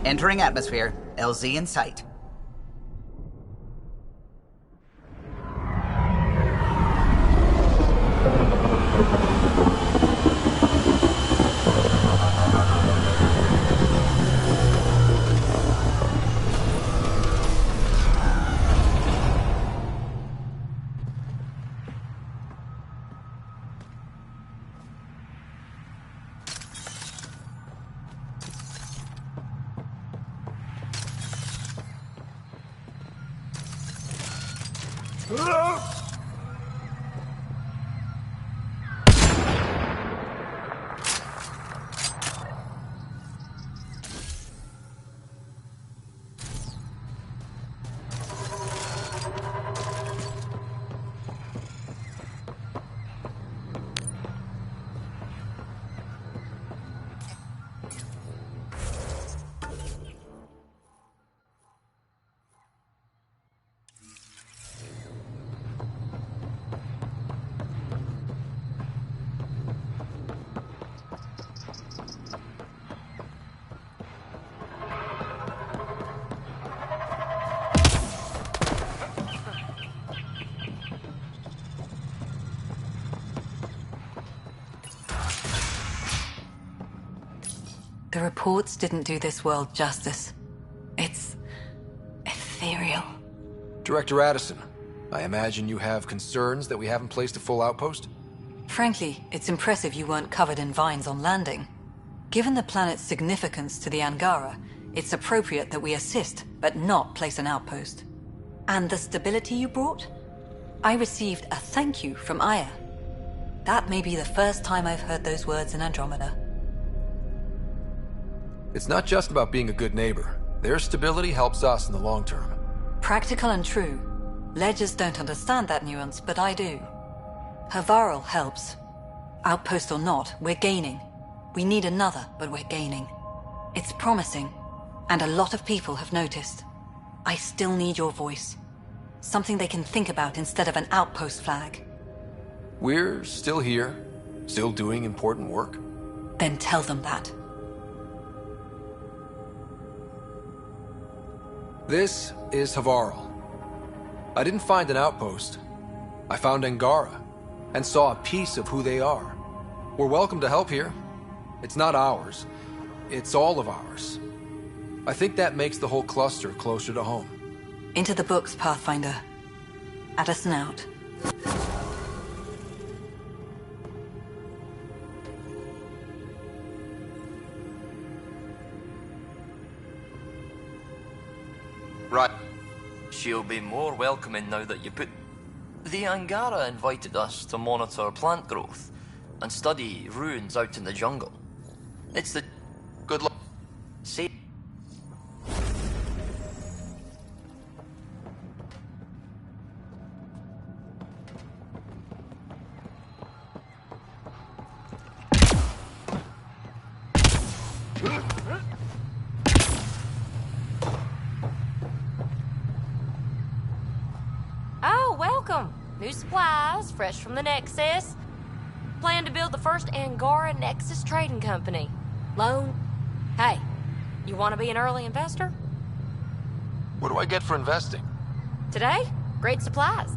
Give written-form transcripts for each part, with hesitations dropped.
Entering atmosphere. LZ in sight. The reports didn't do this world justice. It's ethereal. Director Addison, I imagine you have concerns that we haven't placed a full outpost? Frankly, it's impressive you weren't covered in vines on landing. Given the planet's significance to the Angara, it's appropriate that we assist, but not place an outpost. And the stability you brought? I received a thank you from Aya. That may be the first time I've heard those words in Andromeda. It's not just about being a good neighbor. Their stability helps us in the long term. Practical and true. Ledgers don't understand that nuance, but I do. Havarl helps. Outpost or not, we're gaining. We need another, but we're gaining. It's promising, and a lot of people have noticed. I still need your voice. Something they can think about instead of an outpost flag. We're still here, still doing important work. Then tell them that. This is Havarl. I didn't find an outpost. I found Angara, and saw a piece of who they are. We're welcome to help here. It's not ours. It's all of ours. I think that makes the whole cluster closer to home. Into the books, Pathfinder. Addison out. Right. She'll be more welcoming now that you put... The Angara invited us to monitor plant growth and study ruins out in the jungle. It's the... Good luck. See... New supplies, fresh from the Nexus. Plan to build the first Angara Nexus trading company. Loan. Hey, you want to be an early investor? What do I get for investing? Today, great supplies.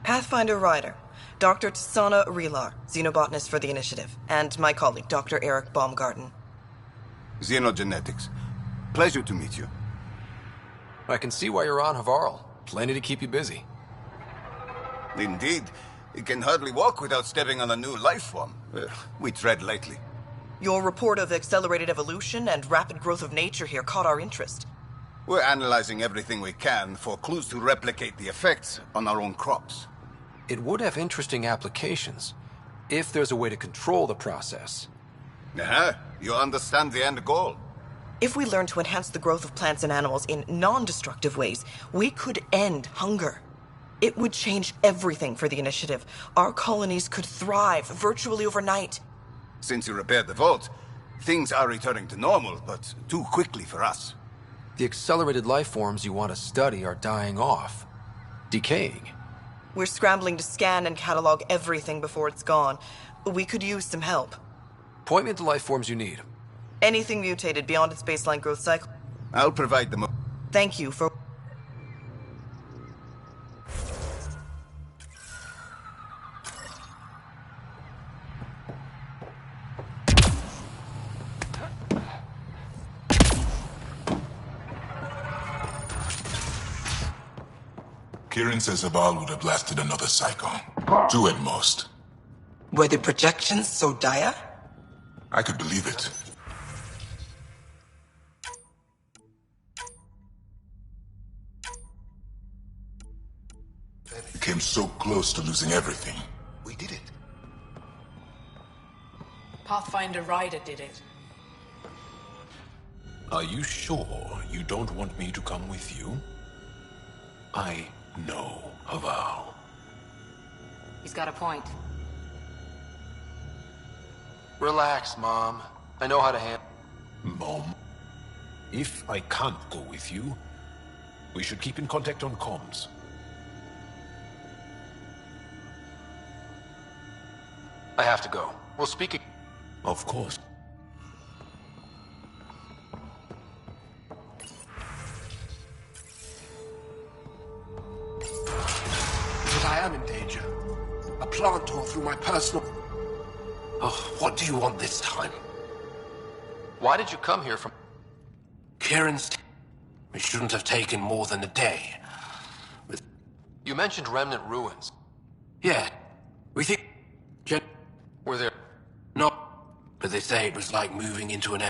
Pathfinder Ryder, Dr. Tsana Relar, xenobotanist for the Initiative, and my colleague, Dr. Eric Baumgarten. Xenogenetics. Pleasure to meet you. I can see why you're on Havarl. Plenty to keep you busy. Indeed. It can hardly walk without stepping on a new life form. We tread lightly. Your report of accelerated evolution and rapid growth of nature here caught our interest. We're analyzing everything we can for clues to replicate the effects on our own crops. It would have interesting applications, if there's a way to control the process. You understand the end goal. If we learn to enhance the growth of plants and animals in non-destructive ways, we could end hunger. It would change everything for the initiative. Our colonies could thrive virtually overnight. Since you repaired the vault, things are returning to normal, but too quickly for us. The accelerated life forms you want to study are dying off, decaying. We're scrambling to scan and catalog everything before it's gone. We could use some help. Point me to life forms you need. Anything mutated beyond its baseline growth cycle. I'll provide them. Thank you for... Kirin says Zabal would have blasted another cyclone. Two at most. Were the projections so dire? I could believe it. We came so close to losing everything. We did it. Pathfinder Ryder did it. Are you sure you don't want me to come with you? I know Haval. He's got a point. Relax, Mom. I know how to handle... Mom, if I can't go with you, we should keep in contact on comms. I have to go. We'll speak again. Of course. But I am in danger. A plant tore through my personal... Oh, what do you want this time? Why did you come here from... Kirin's... It shouldn't have taken more than a day. With... You mentioned remnant ruins. Yeah. We think... Were there... No. But they say it was like moving into an...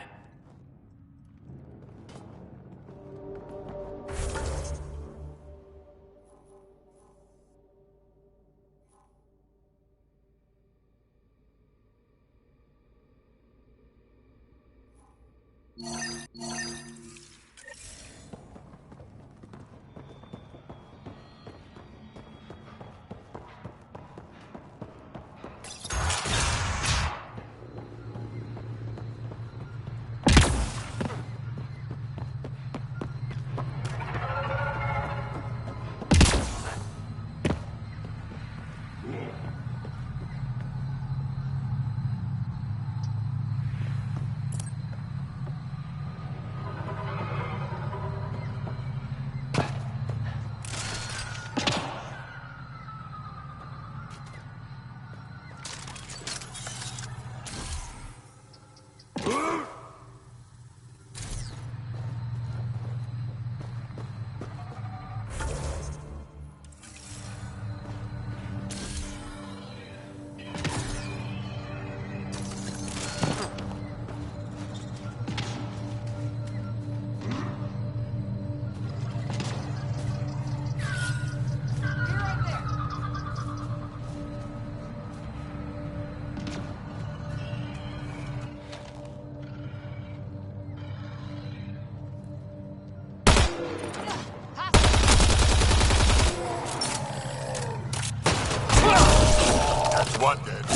One dead.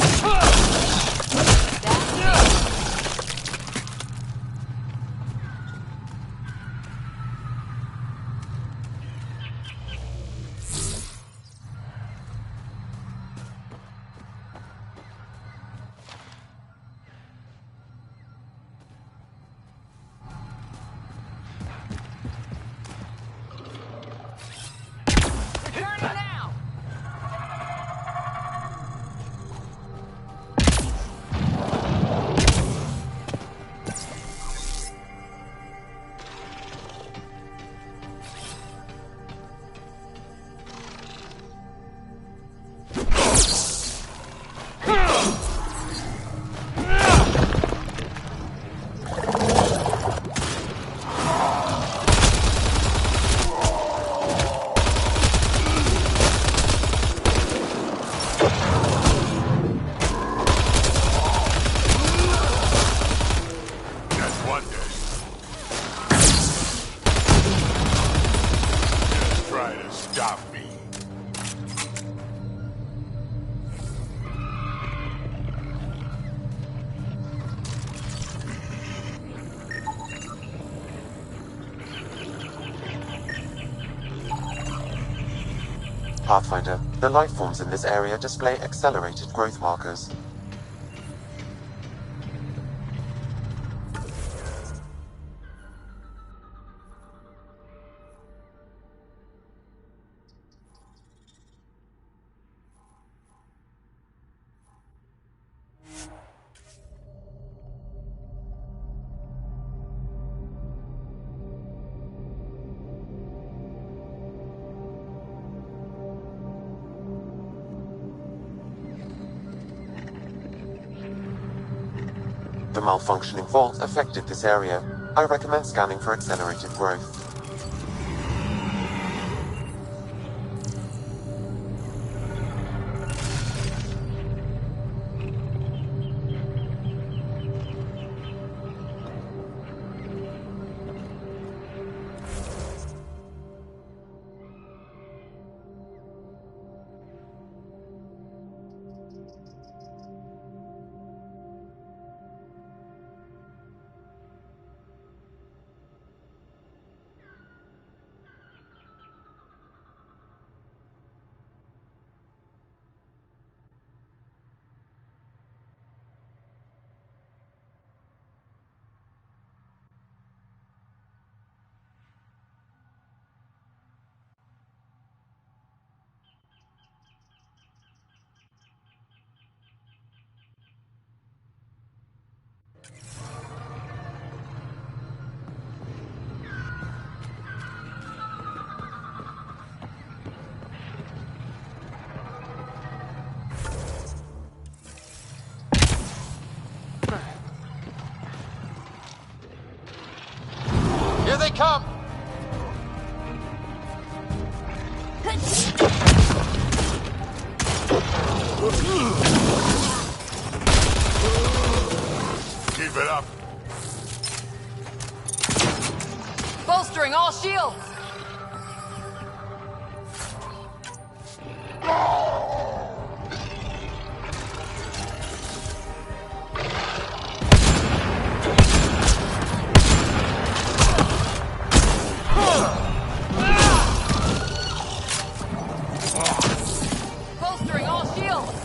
Pathfinder, the life forms in this area display accelerated growth markers. The malfunctioning vault affected this area. I recommend scanning for accelerated growth. Here they come! Keep it up. Bolstering all shields! Bolstering all shields!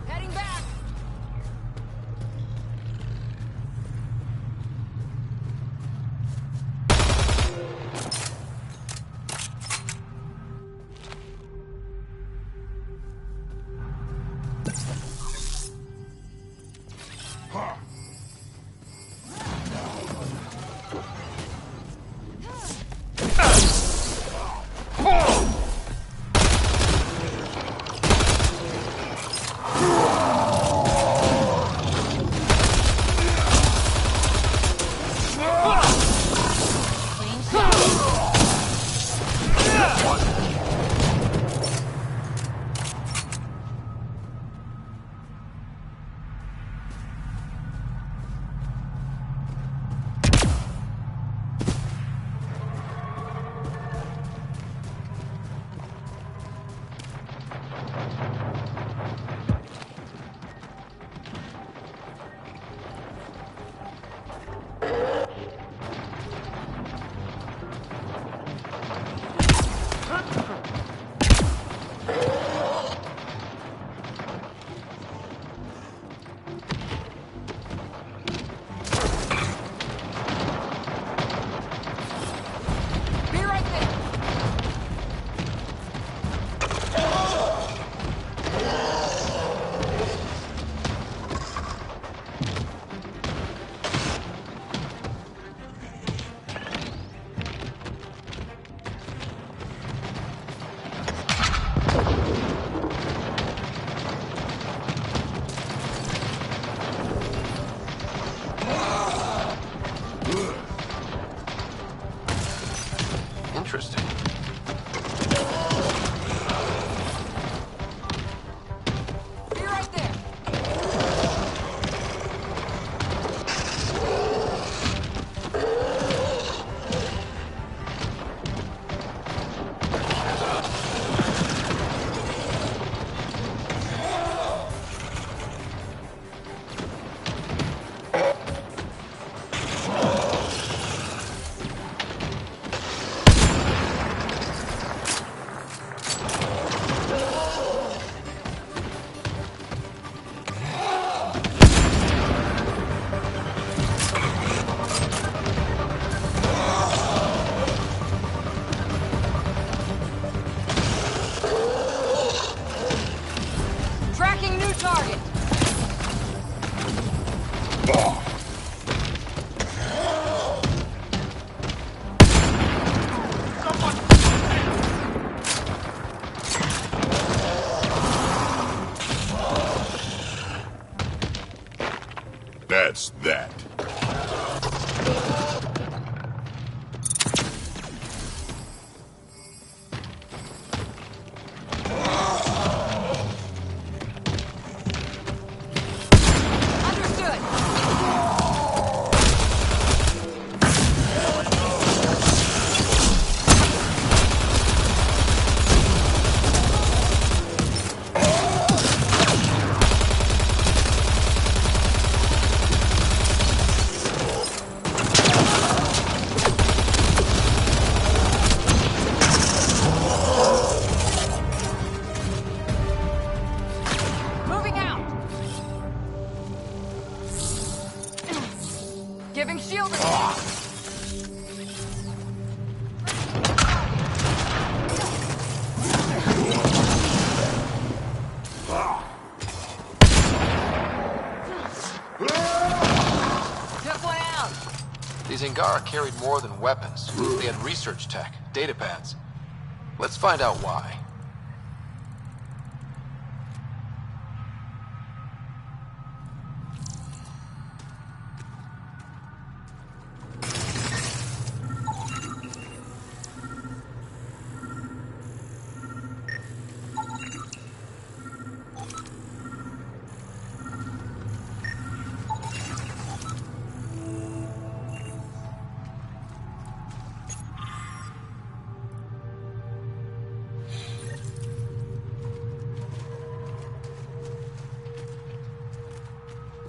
Heading back. Interesting. Be right there. Tracking new target. That's that. Understood. Moving out. Giving shield. Took one out. These Angara carried more than weapons. They had research tech, data pads. Let's find out why.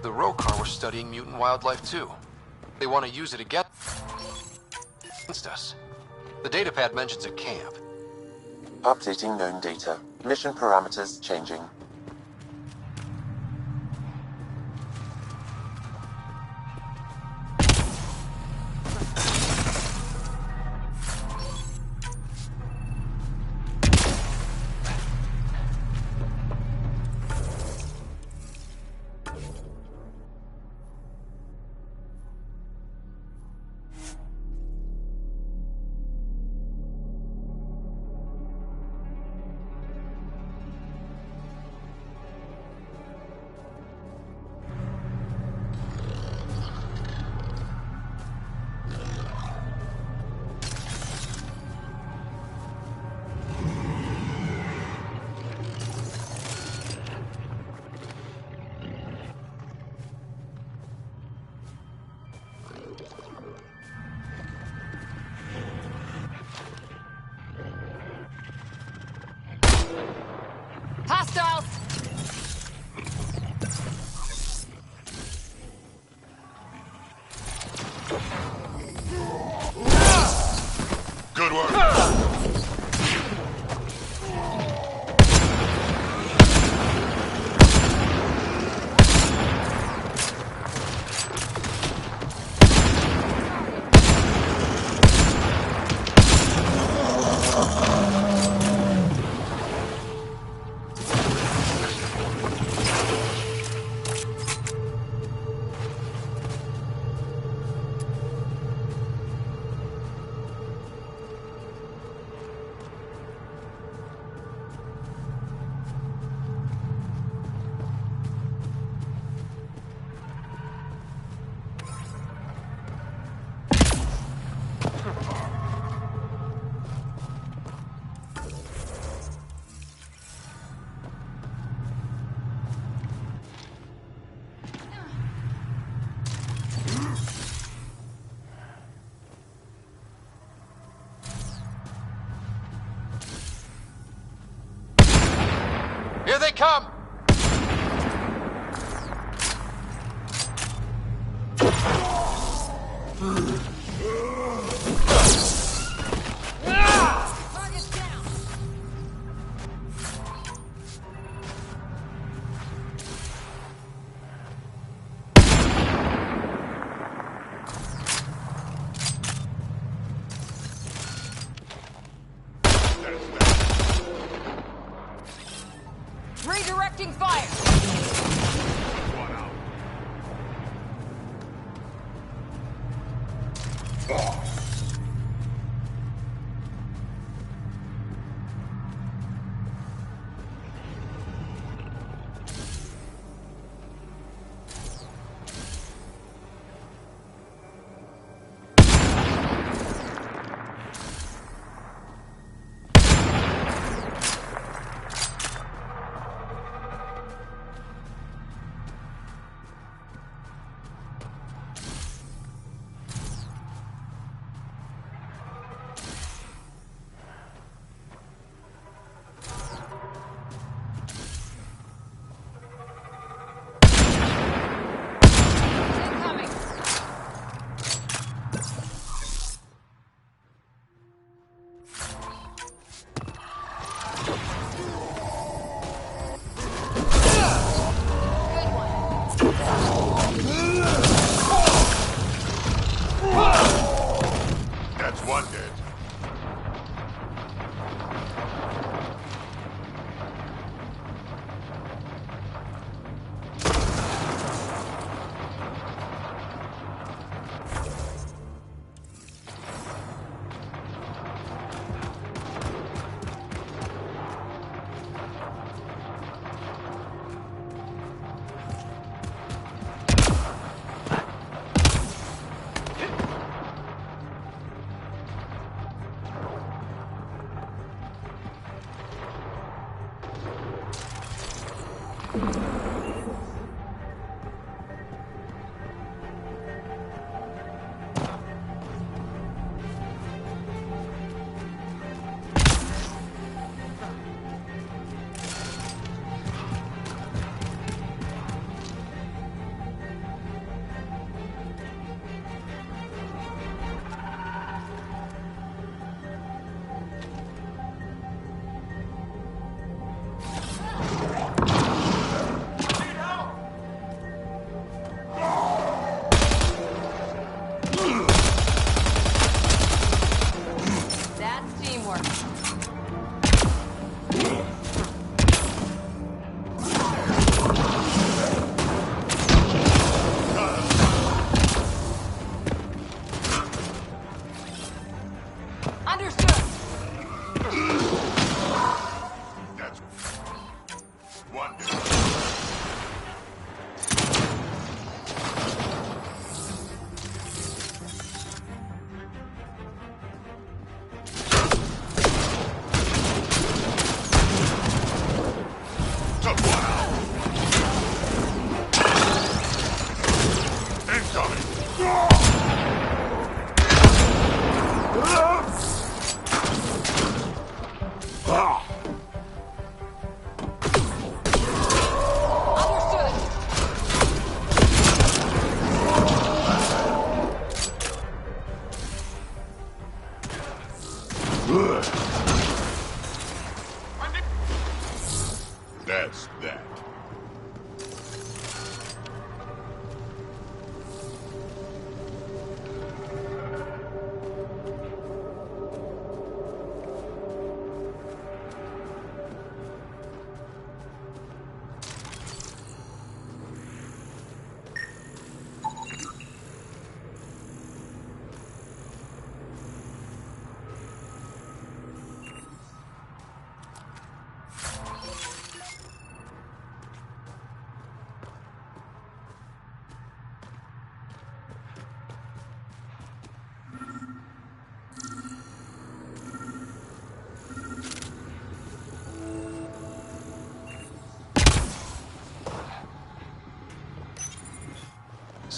The Rokar were studying mutant wildlife too. They want to use it against us. The datapad mentions a camp. Updating known data. Mission parameters changing. Hostiles! Good work. Here they come! Redirecting fire!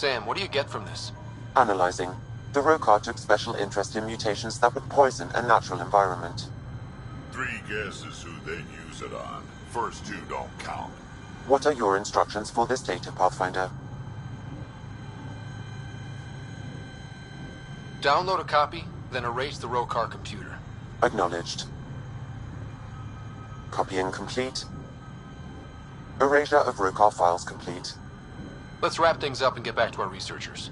Sam, what do you get from this? Analyzing. The Rokar took special interest in mutations that would poison a natural environment. 3 guesses who they'd use it on. First 2 don't count. What are your instructions for this data, Pathfinder? Download a copy, then erase the Rokar computer. Acknowledged. Copying complete. Erasure of Rokar files complete. Let's wrap things up and get back to our researchers.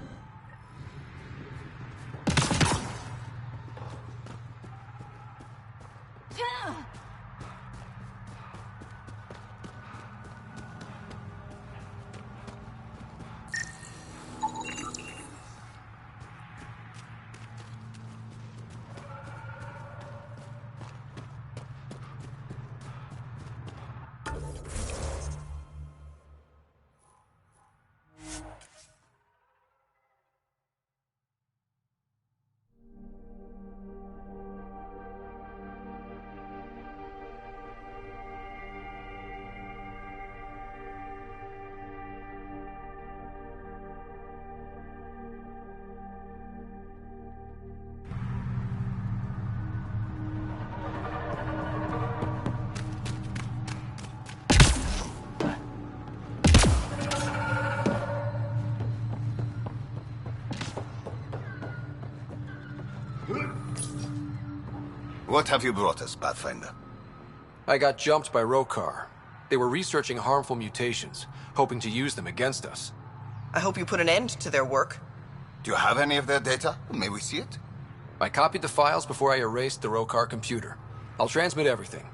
What have you brought us, Pathfinder? I got jumped by Rokar. They were researching harmful mutations, hoping to use them against us. I hope you put an end to their work. Do you have any of their data? May we see it? I copied the files before I erased the Rokar computer. I'll transmit everything.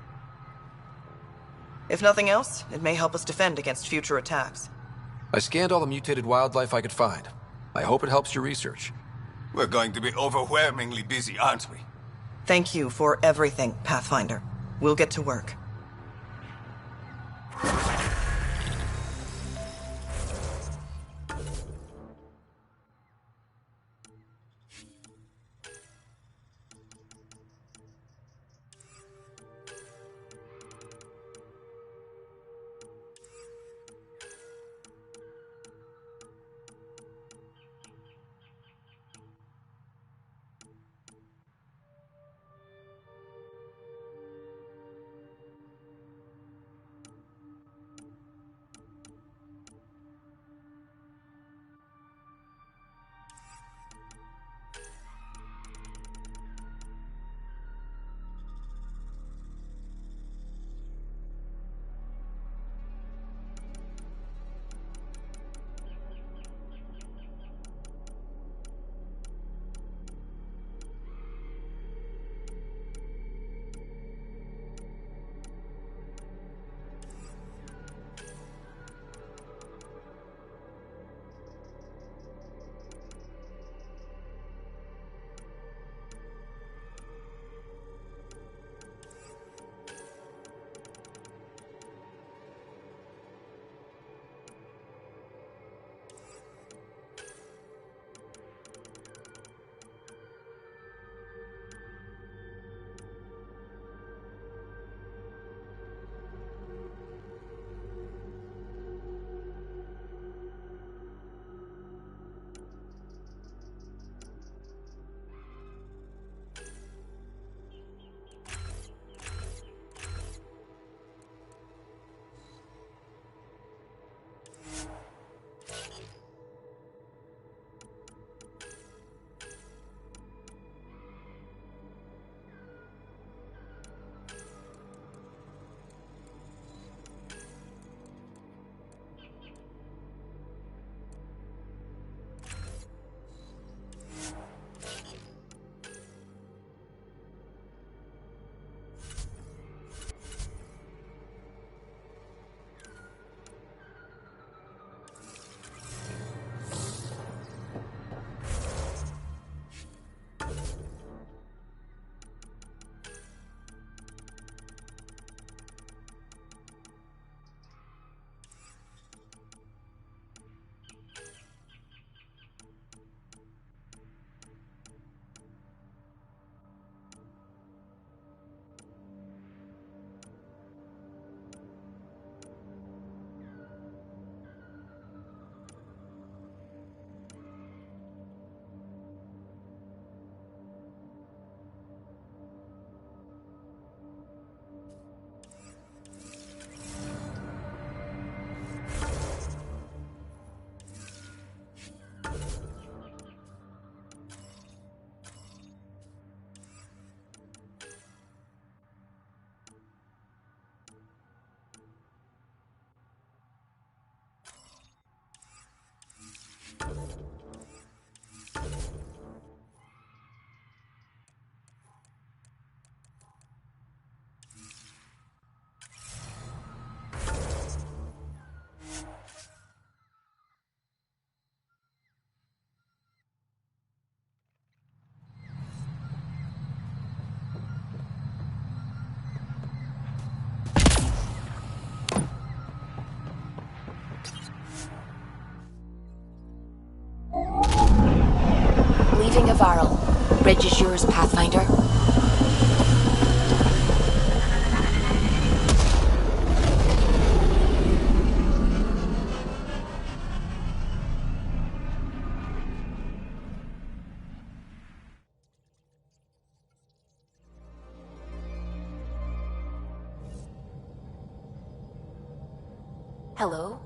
If nothing else, it may help us defend against future attacks. I scanned all the mutated wildlife I could find. I hope it helps your research. We're going to be overwhelmingly busy, aren't we? Thank you for everything, Pathfinder. We'll get to work. Retrieving Avarl. Bridge is yours, Pathfinder. Hello?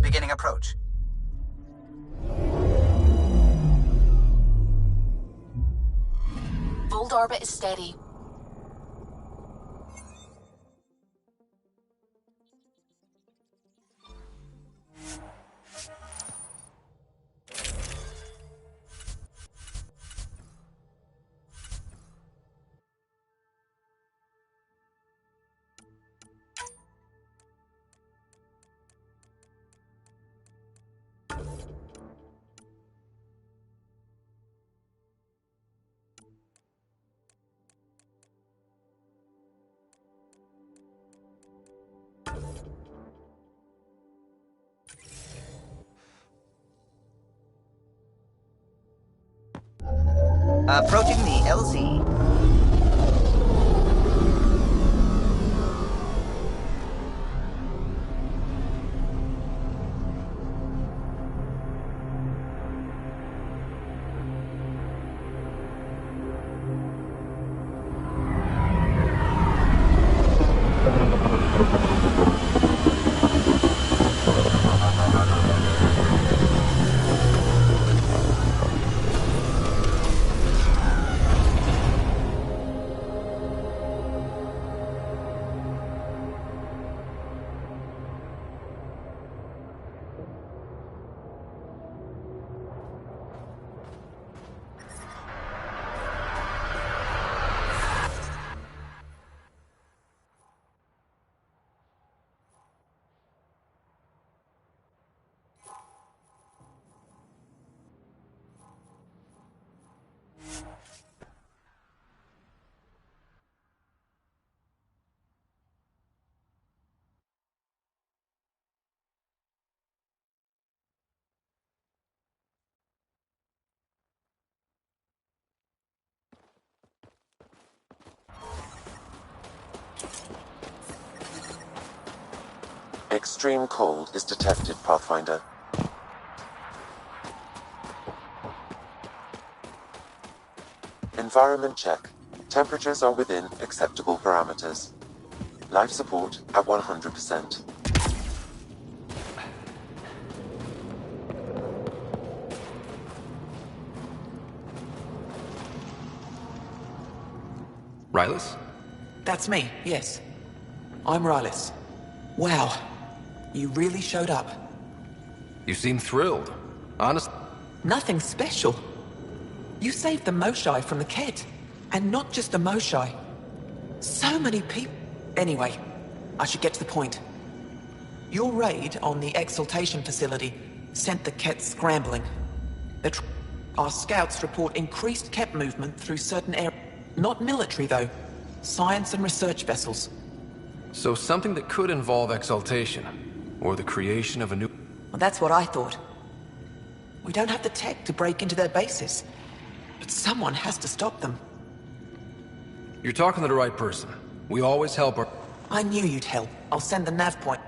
Beginning approach. Fold orbit is steady. Approaching the LZ. Extreme cold is detected, Pathfinder. Environment check. Temperatures are within acceptable parameters. Life support at 100%. Rylus? That's me, yes. I'm Rylis. Wow. You really showed up. You seem thrilled. Honest. Nothing special. You saved the Moshai from the Kett. And not just the Moshai. So many people... Anyway, I should get to the point. Your raid on the exaltation facility sent the Kett scrambling. Our scouts report increased Kett movement through certain areas. Not military, though. Science and research vessels. So something that could involve exaltation. Or the creation of a new... Well, that's what I thought. We don't have the tech to break into their bases. But someone has to stop them. You're talking to the right person. We always help our... I knew you'd help. I'll send the nav point.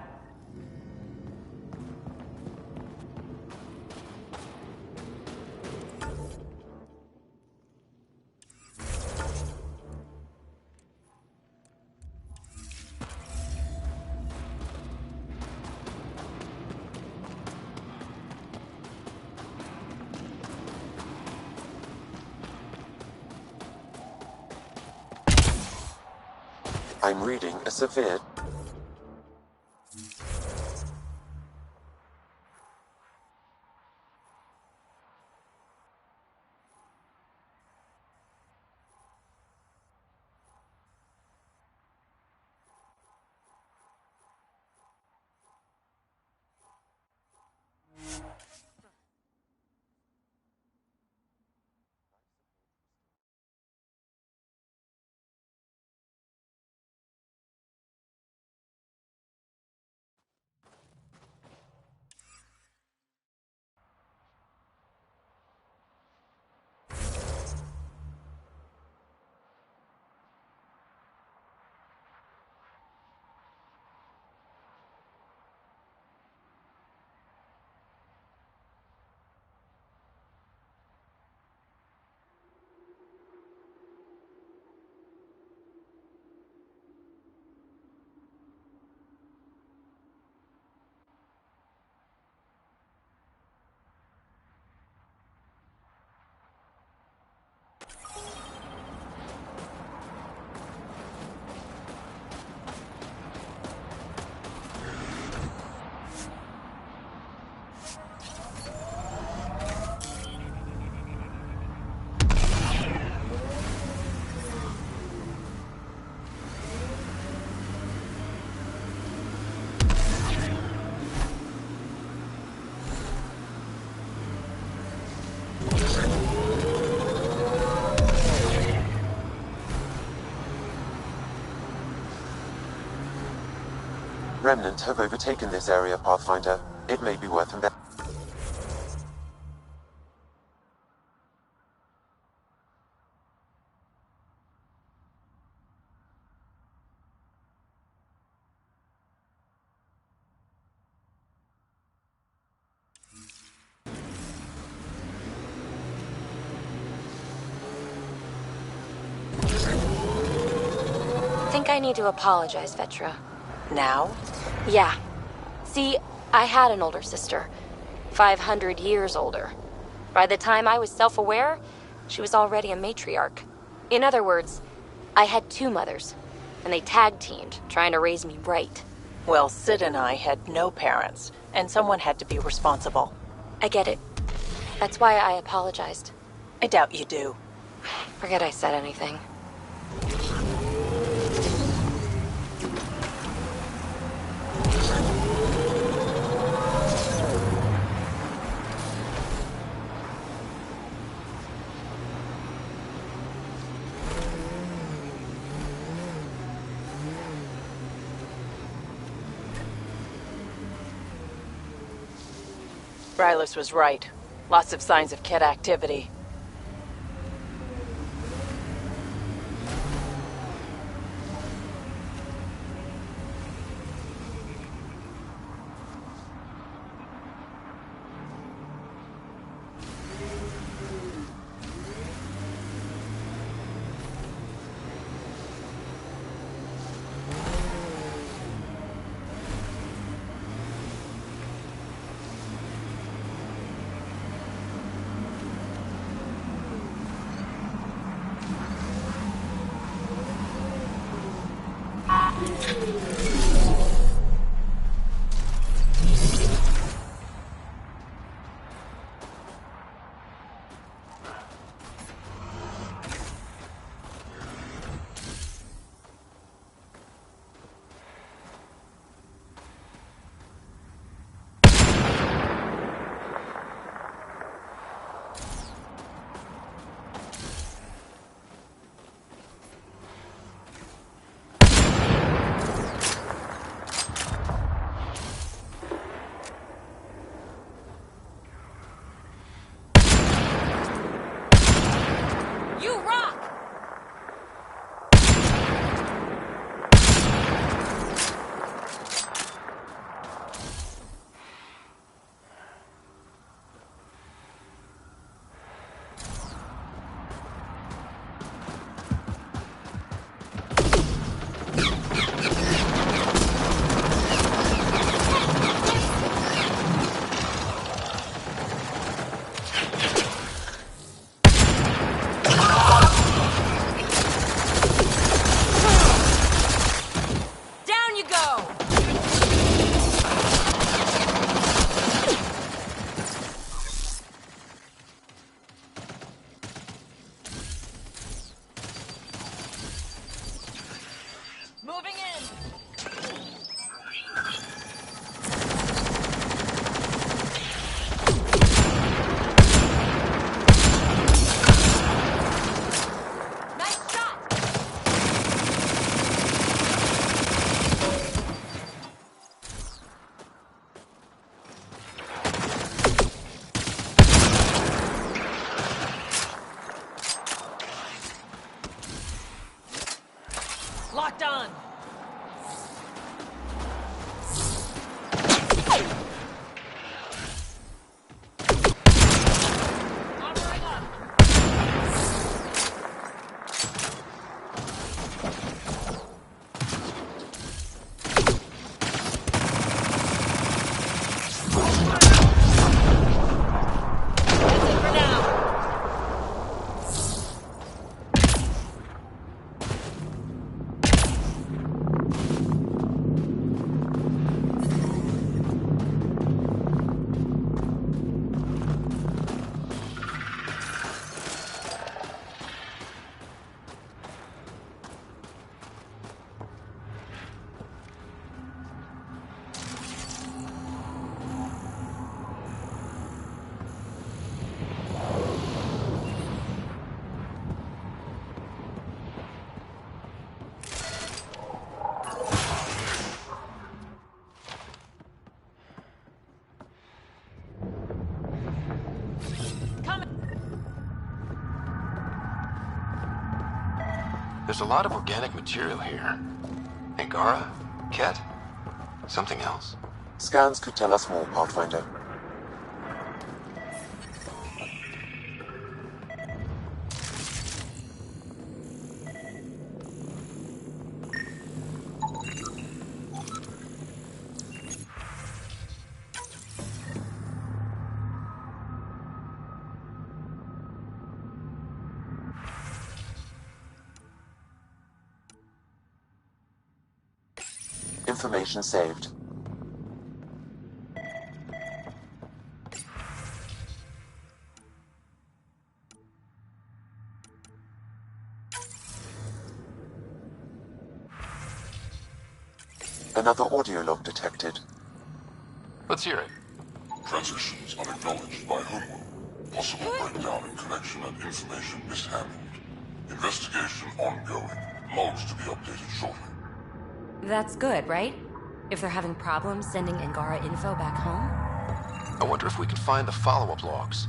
I'm reading a severe... Remnant have overtaken this area, Pathfinder. It may be worth investing. I think I need to apologize, Vetra. Now? Yeah. See, I had an older sister. 500 years older. By the time I was self-aware, she was already a matriarch. In other words, I had two mothers, and they tag-teamed, trying to raise me right. Well, Sid and I had no parents, and someone had to be responsible. I get it. That's why I apologized. I doubt you do. Forget I said anything. Rylos was right. Lots of signs of Kett activity. Locked on. There's a lot of organic material here. Angara? Ket? Something else? Scans could tell us more, Pathfinder. Information saved. Another audio log detected. Let's hear it. Transmissions unacknowledged by Homeworld. Possible breakdown in connection and information mishandled. Investigation ongoing. Logs to be updated shortly. That's good, right? If they're having problems sending Angara info back home? I wonder if we can find the follow-up logs.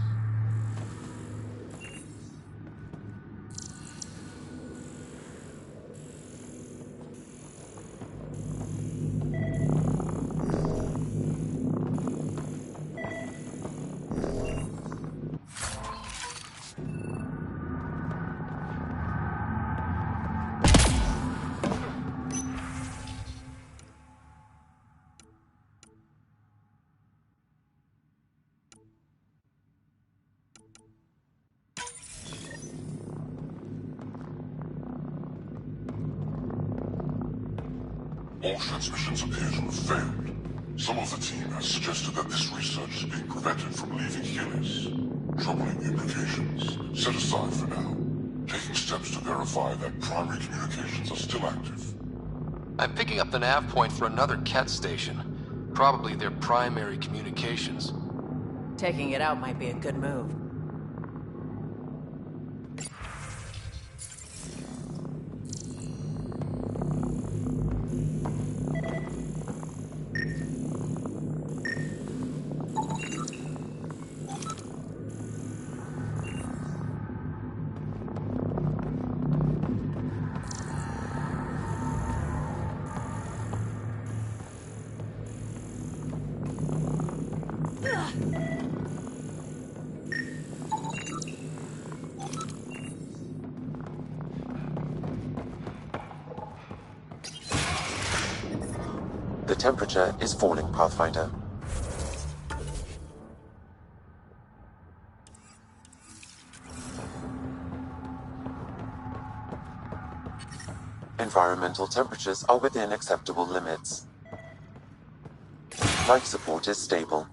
All transmissions appear to have failed. Some of the team has suggested that this research is being prevented from leaving Helios. Troubling implications. Set aside for now. Taking steps to verify that primary communications are still active. I'm picking up the nav point for another Ket station. Probably their primary communications. Taking it out might be a good move. The temperature is falling, Pathfinder. Environmental temperatures are within acceptable limits. Life support is stable.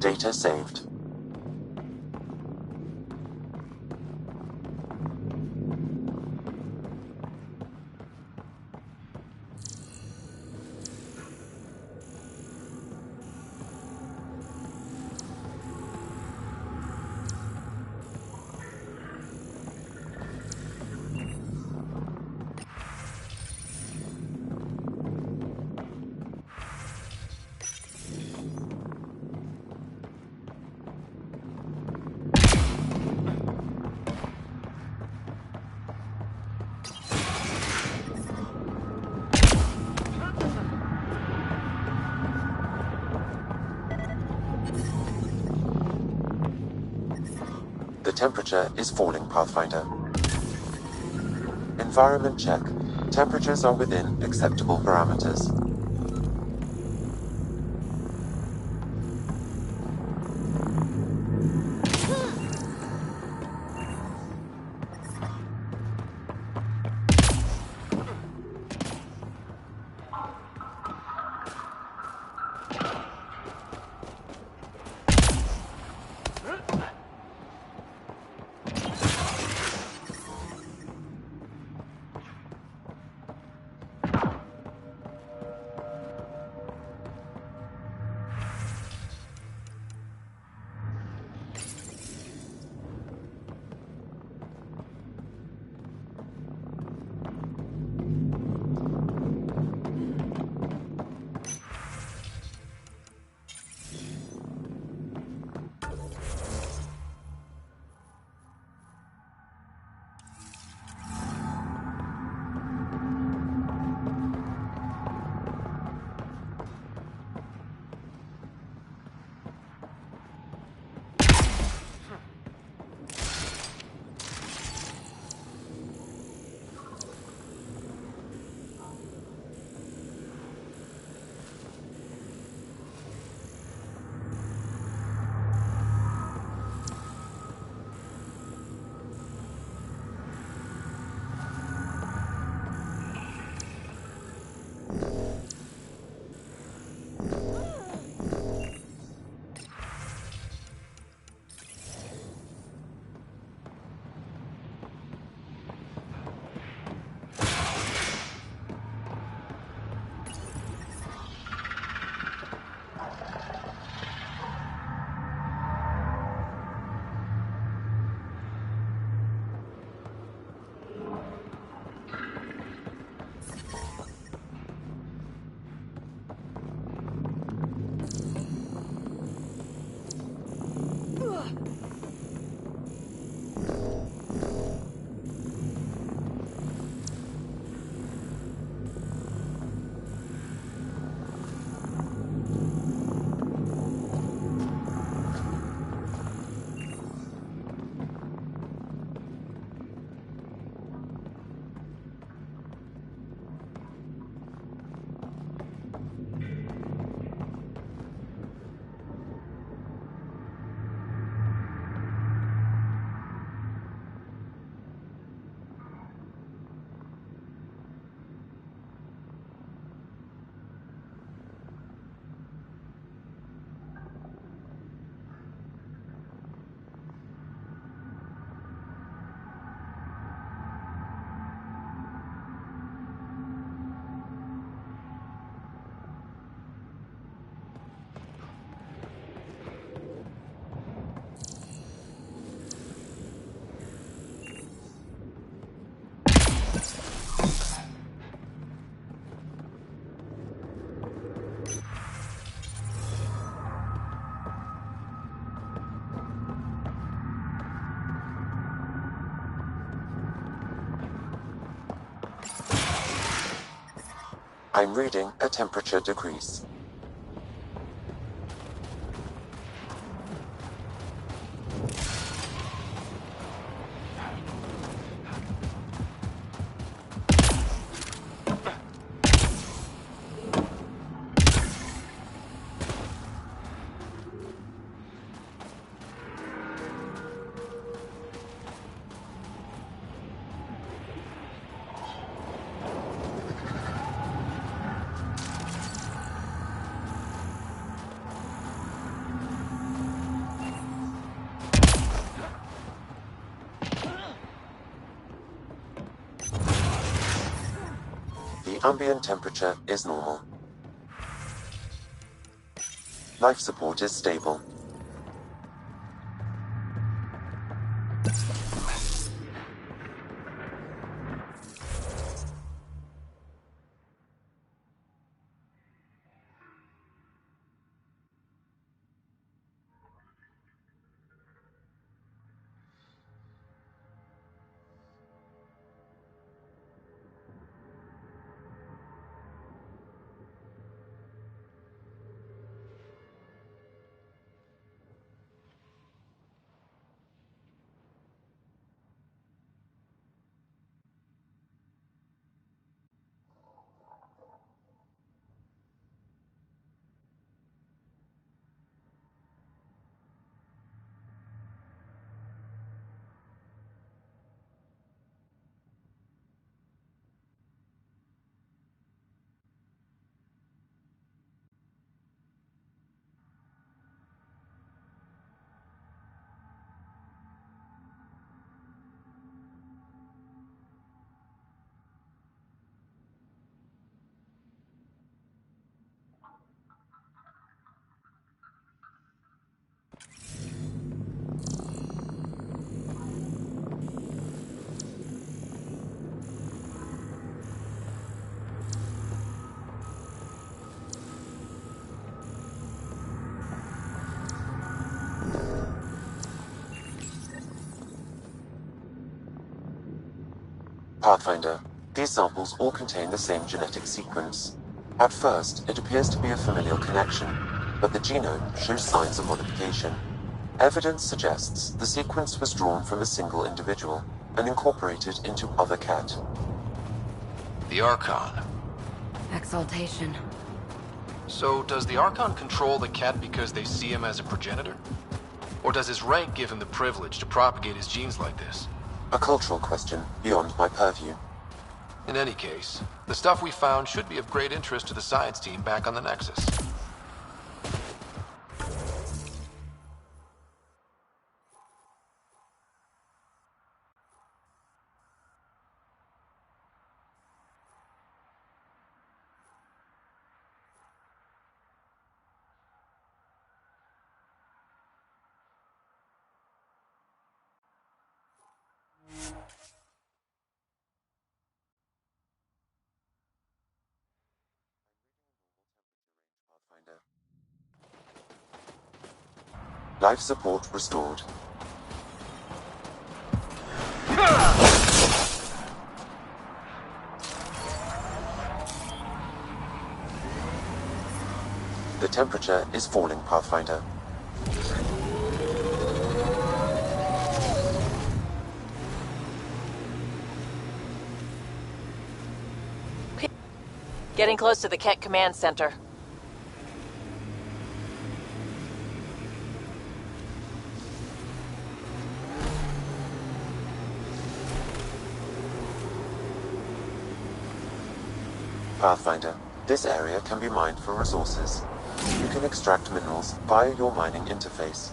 Data saved. The temperature is falling, Pathfinder. Environment check. Temperatures are within acceptable parameters. I'm reading a temperature decrease. The ambient temperature is normal. Life support is stable. Pathfinder, these samples all contain the same genetic sequence. At first, it appears to be a familial connection, but the genome shows signs of modification. Evidence suggests the sequence was drawn from a single individual and incorporated into other cat. The Archon. Exaltation. So, does the Archon control the cat because they see him as a progenitor? Or does his rank give him the privilege to propagate his genes like this? A cultural question beyond my purview. In any case, the stuff we found should be of great interest to the science team back on the Nexus. Life support restored. The temperature is falling, Pathfinder. Getting close to the Ket Command Center. Pathfinder, this area can be mined for resources. You can extract minerals via your mining interface.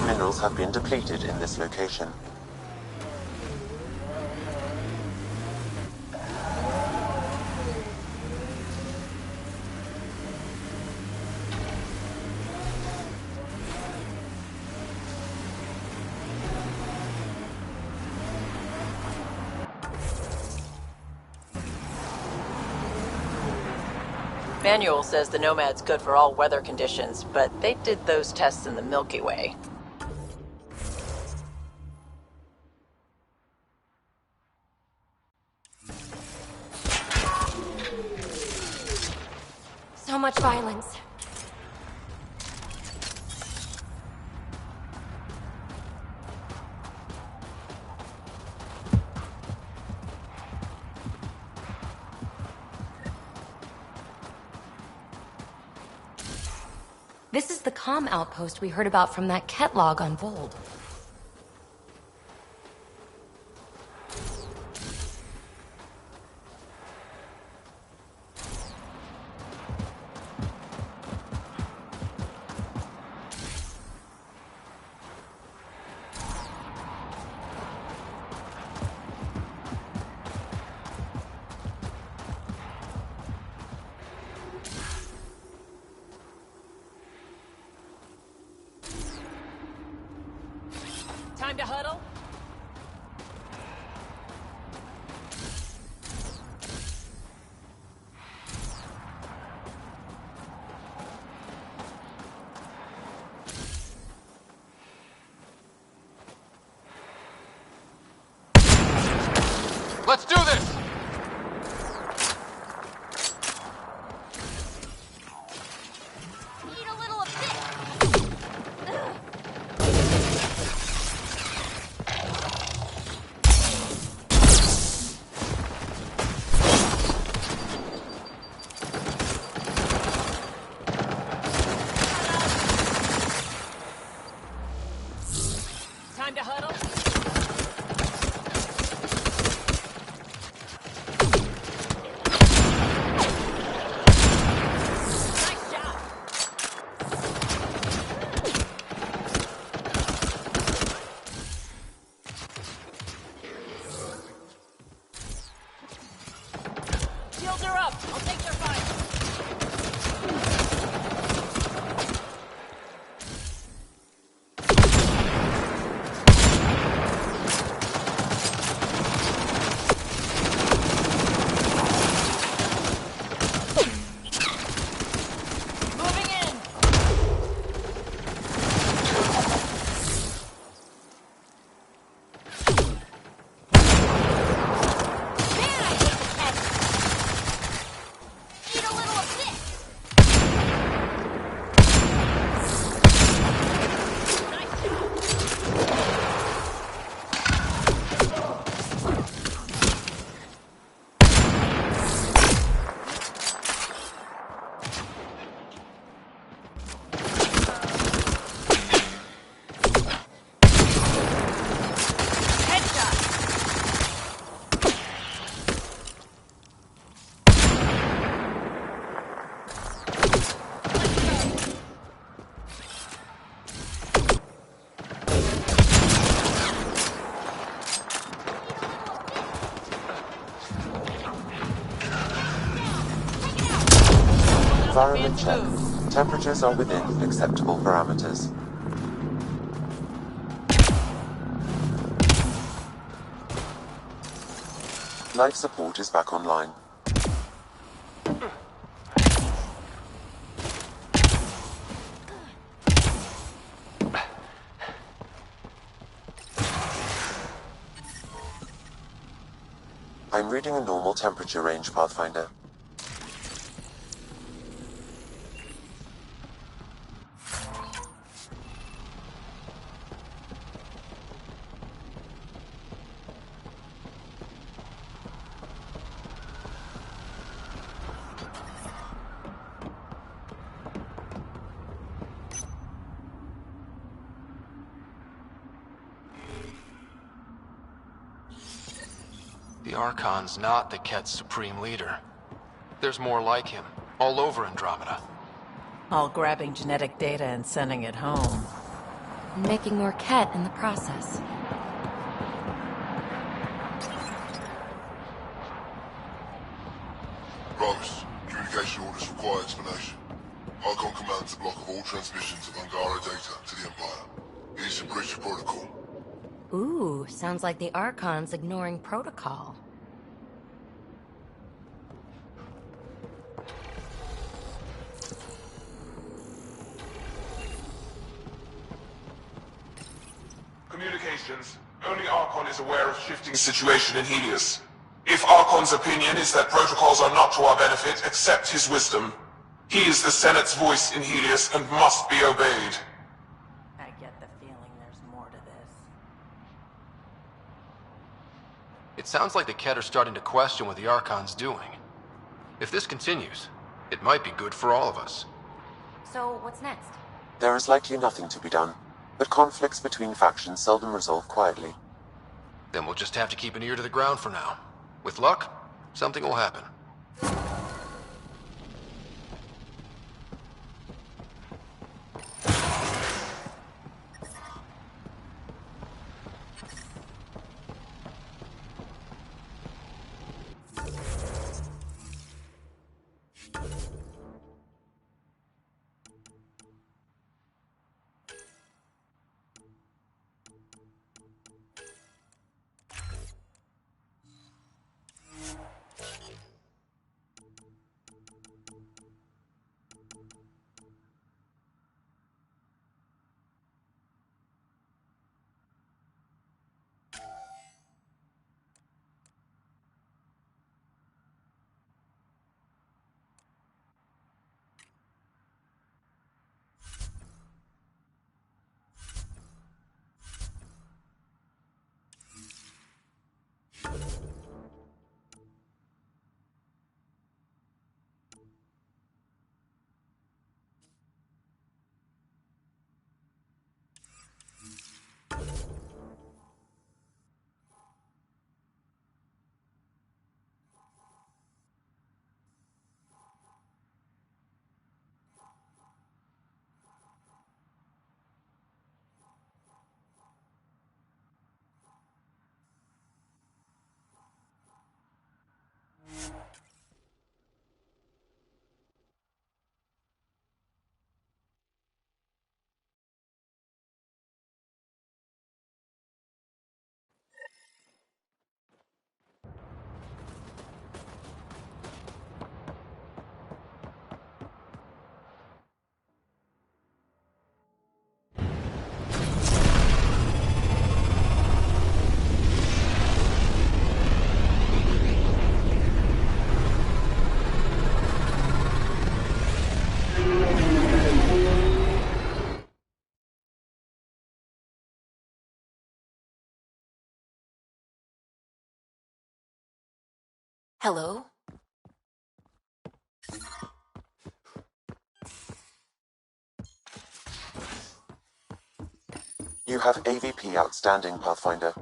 Minerals have been depleted in this location. Manual says the Nomad's good for all weather conditions, but they did those tests in the Milky Way. So much violence. This is the comm outpost we heard about from that Ket log on Vold. Time to huddle? Let's do this! Need a little of this. Environment check. Temperatures are within acceptable parameters. Life support is back online. I'm reading a normal temperature range, Pathfinder. The Archon's not the Ket's supreme leader. There's more like him, all over Andromeda. All grabbing genetic data and sending it home. Making more Ket in the process. Rose, communication orders require explanation. Archon commands a block of all transmissions of Angara data to the Empire. It is a breach of protocol. Ooh, sounds like the Archon's ignoring protocol. Communications. Only Archon is aware of shifting situation in Helios. If Archon's opinion is that protocols are not to our benefit, accept his wisdom. He is the Senate's voice in Helios and must be obeyed. I get the feeling there's more to this. It sounds like the Ket are starting to question what the Archon's doing. If this continues, it might be good for all of us. So, what's next? There is likely nothing to be done, but conflicts between factions seldom resolve quietly. Then we'll just have to keep an ear to the ground for now. With luck, something will happen. Hello? You have AVP outstanding, Pathfinder.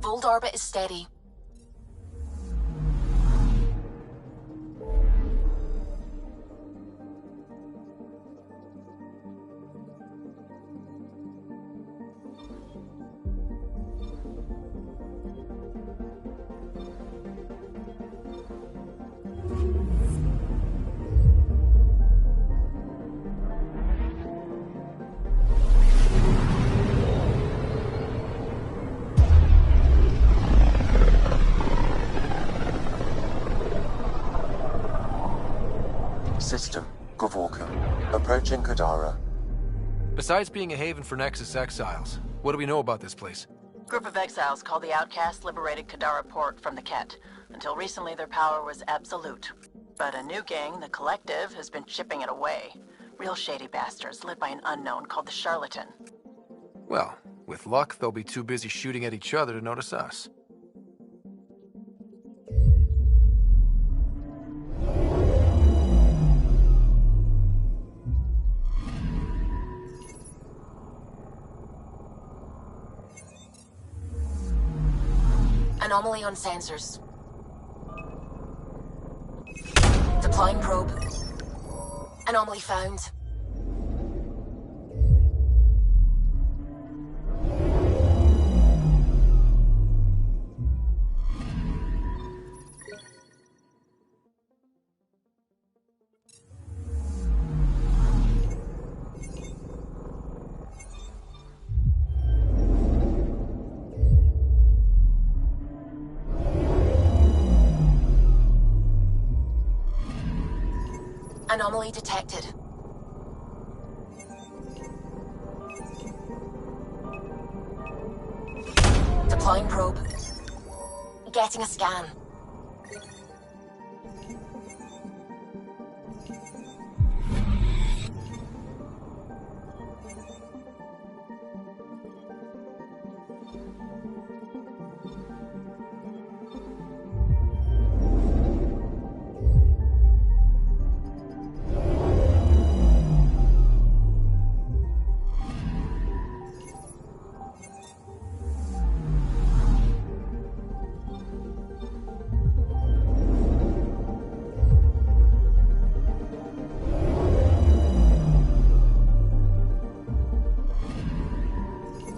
Fold orbit is steady. System, Gavorka. Approaching Kadara. Besides being a haven for Nexus exiles, what do we know about this place? Group of exiles called the Outcast liberated Kadara port from the Ket. Until recently, their power was absolute. But a new gang, the Collective, has been chipping it away. Real shady bastards led by an unknown called the Charlatan. Well, with luck, they'll be too busy shooting at each other to notice us. Anomaly on sensors. Deploying probe. Anomaly found. Anomaly detected. Deploying probe. Getting a scan.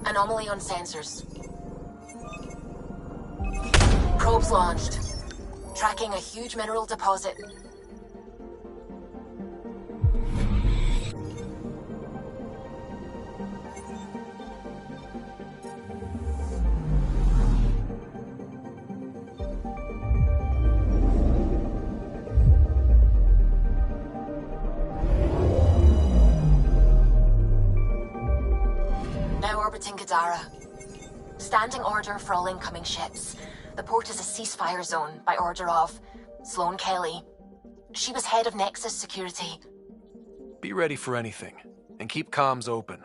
Anomaly on sensors. Probes launched. Tracking a huge mineral deposit. Now orbiting Kadara. Standing order for all incoming ships. The port is a ceasefire zone by order of Sloane Kelly. She was head of Nexus security. Be ready for anything, and keep comms open.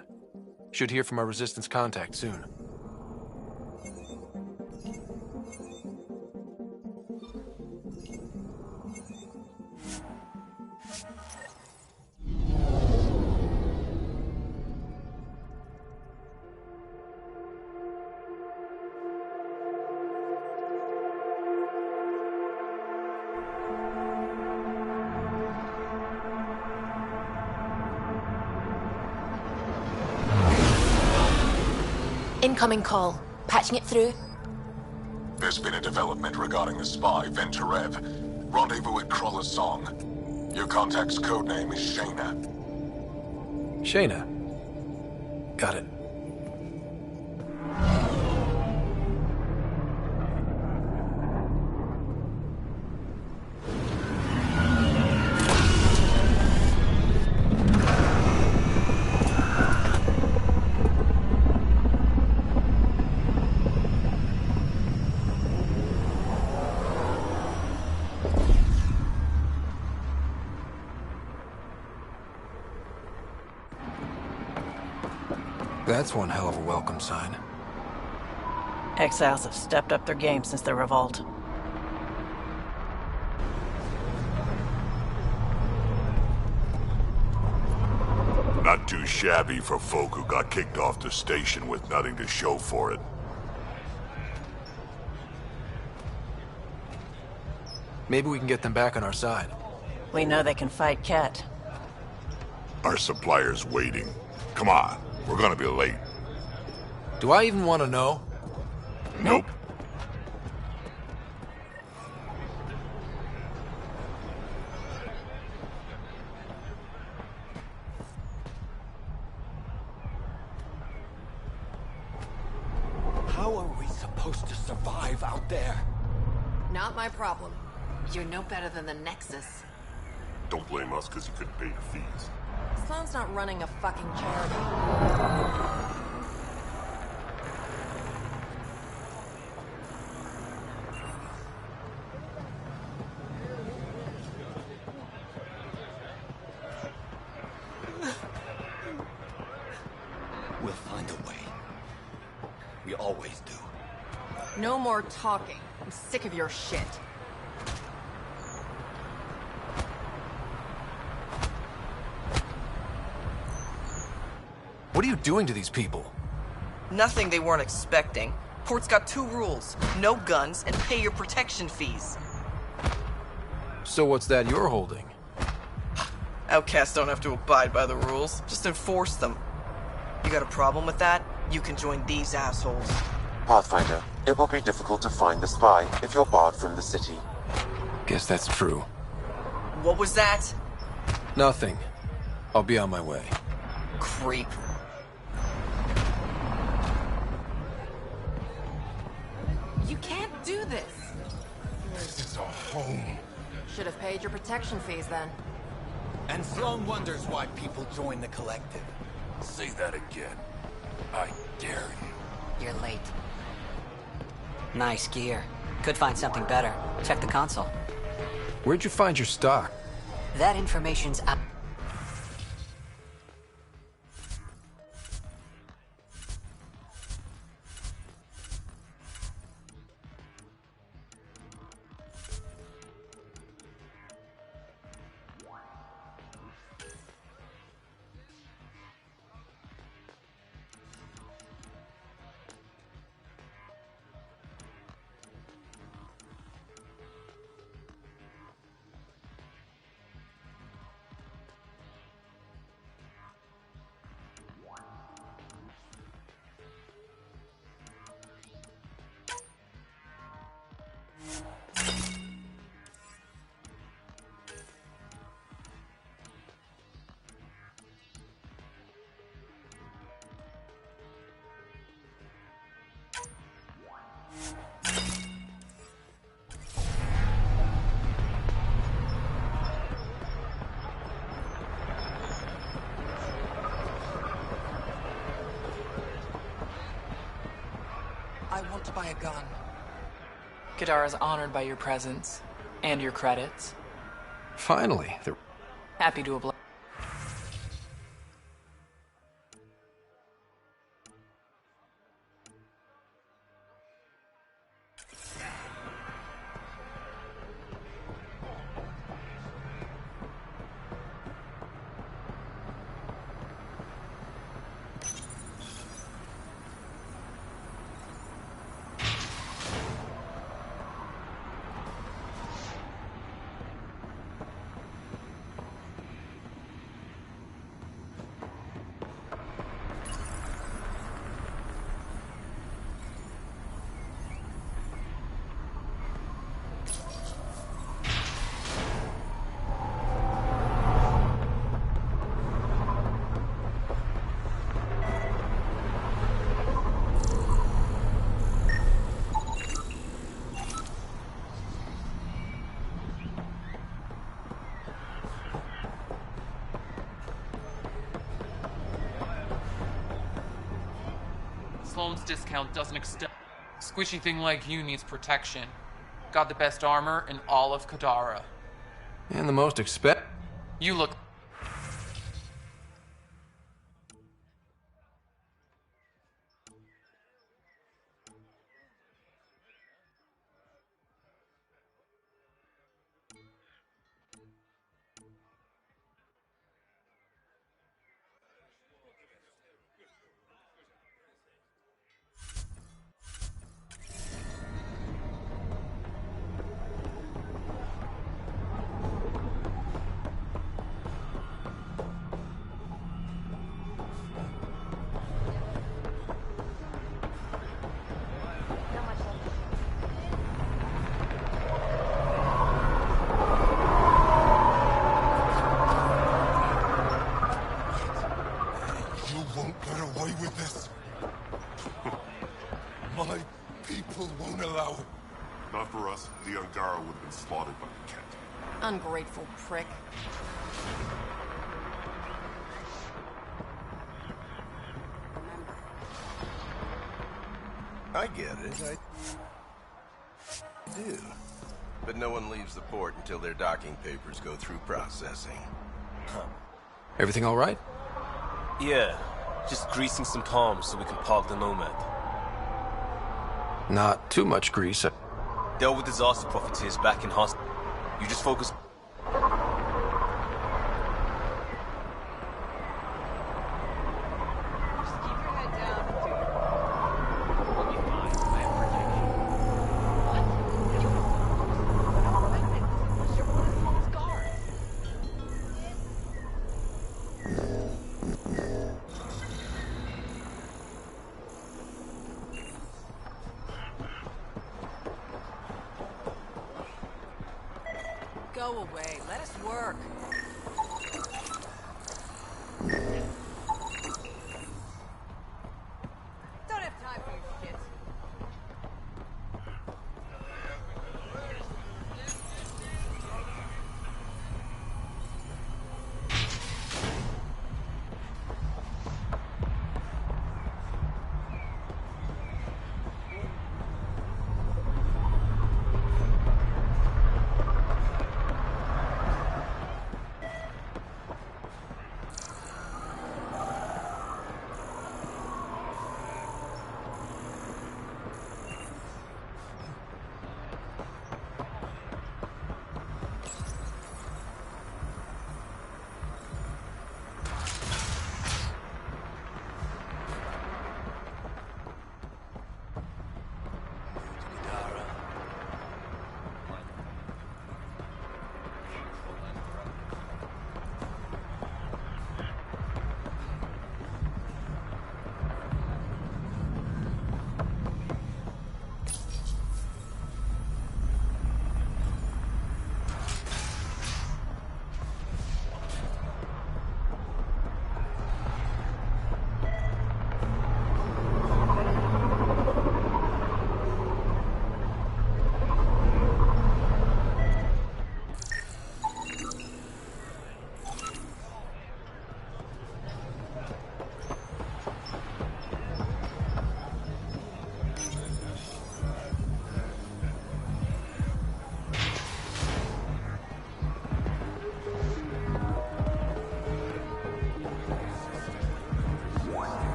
Should hear from our Resistance contact soon. Incoming call. Patching it through. There's been a development regarding the spy, Venturev. Rendezvous at Kruller's Song. Your contact's codename is Shayna. Shayna. Got it. That's one hell of a welcome sign. Exiles have stepped up their game since the revolt. Not too shabby for folk who got kicked off the station with nothing to show for it. Maybe we can get them back on our side. We know they can fight Ket. Our supplier's waiting. Come on, we're gonna be late. Do I even want to know? Nope. How are we supposed to survive out there? Not my problem. You're no better than the Nexus. Don't blame us because you couldn't pay your fees. Sloan's not running a fucking charity. We'll find a way. We always do. No more talking. I'm sick of your shit. What are you doing to these people? Nothing they weren't expecting. Port's got 2 rules. No guns, and pay your protection fees. So what's that you're holding? Outcasts don't have to abide by the rules. Just enforce them. You got a problem with that? You can join these assholes. Pathfinder, it will be difficult to find the spy if you're barred from the city. Guess that's true. What was that? Nothing. I'll be on my way. Creep. You can't do this. This is a home. Should have paid your protection fees then. And Sloan wonders why people join the collective. Say that again. I dare you. You're late. Nice gear. Could find something better. Check the console. Where'd you find your stock? That information's out. I want to buy a gun. Kadara's honored by your presence and your credits. Finally, they're... Happy to oblige. Holmes discount doesn't extend. Squishy thing like you needs protection. Got the best armor in all of Kadara. And the most expensive. You look... You won't get away with this. My people won't allow it. Not for us. The Angara would have been slaughtered by the Kett. Ungrateful prick. I get it. I do. But no one leaves the port until their docking papers go through processing. Everything all right? Yeah, just greasing some palms so we can park the Nomad. Not too much grease. Dealt with disaster profiteers back in hospital. You just focus... Go away. Let us work. Don't have time for your kids.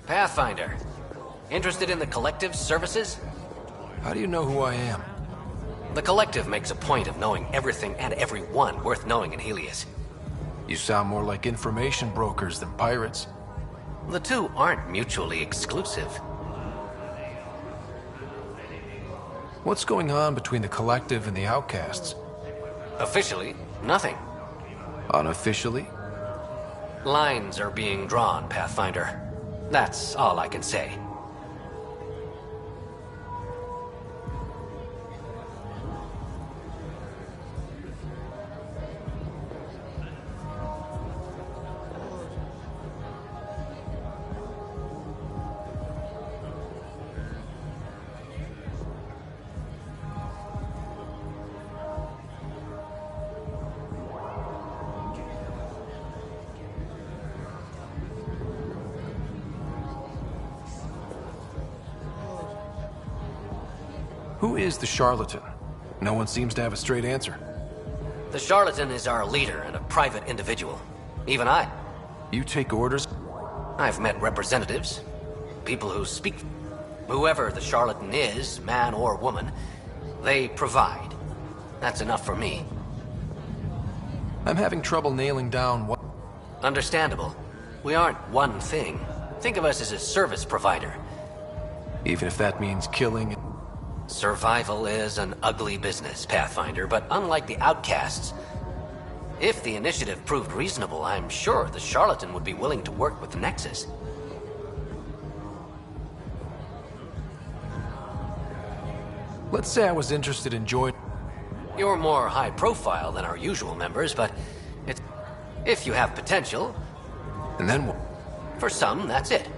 Pathfinder. Interested in the Collective's services? How do you know who I am? The Collective makes a point of knowing everything and everyone worth knowing in Helios. You sound more like information brokers than pirates. The two aren't mutually exclusive. What's going on between the Collective and the Outcasts? Officially, nothing. Unofficially? Lines are being drawn, Pathfinder. That's all I can say. Who is the charlatan? No one seems to have a straight answer. The charlatan is our leader and a private individual. Even I. You take orders? I've met representatives. People who speak. Whoever the charlatan is, man or woman, they provide. That's enough for me. I'm having trouble nailing down what... Understandable. We aren't one thing. Think of us as a service provider. Even if that means killing... Survival is an ugly business, Pathfinder, but unlike the Outcasts, if the initiative proved reasonable, I'm sure the charlatan would be willing to work with the Nexus. Let's say I was interested in joining... You're more high profile than our usual members, but it's... If you have potential... And then what? For some, that's it.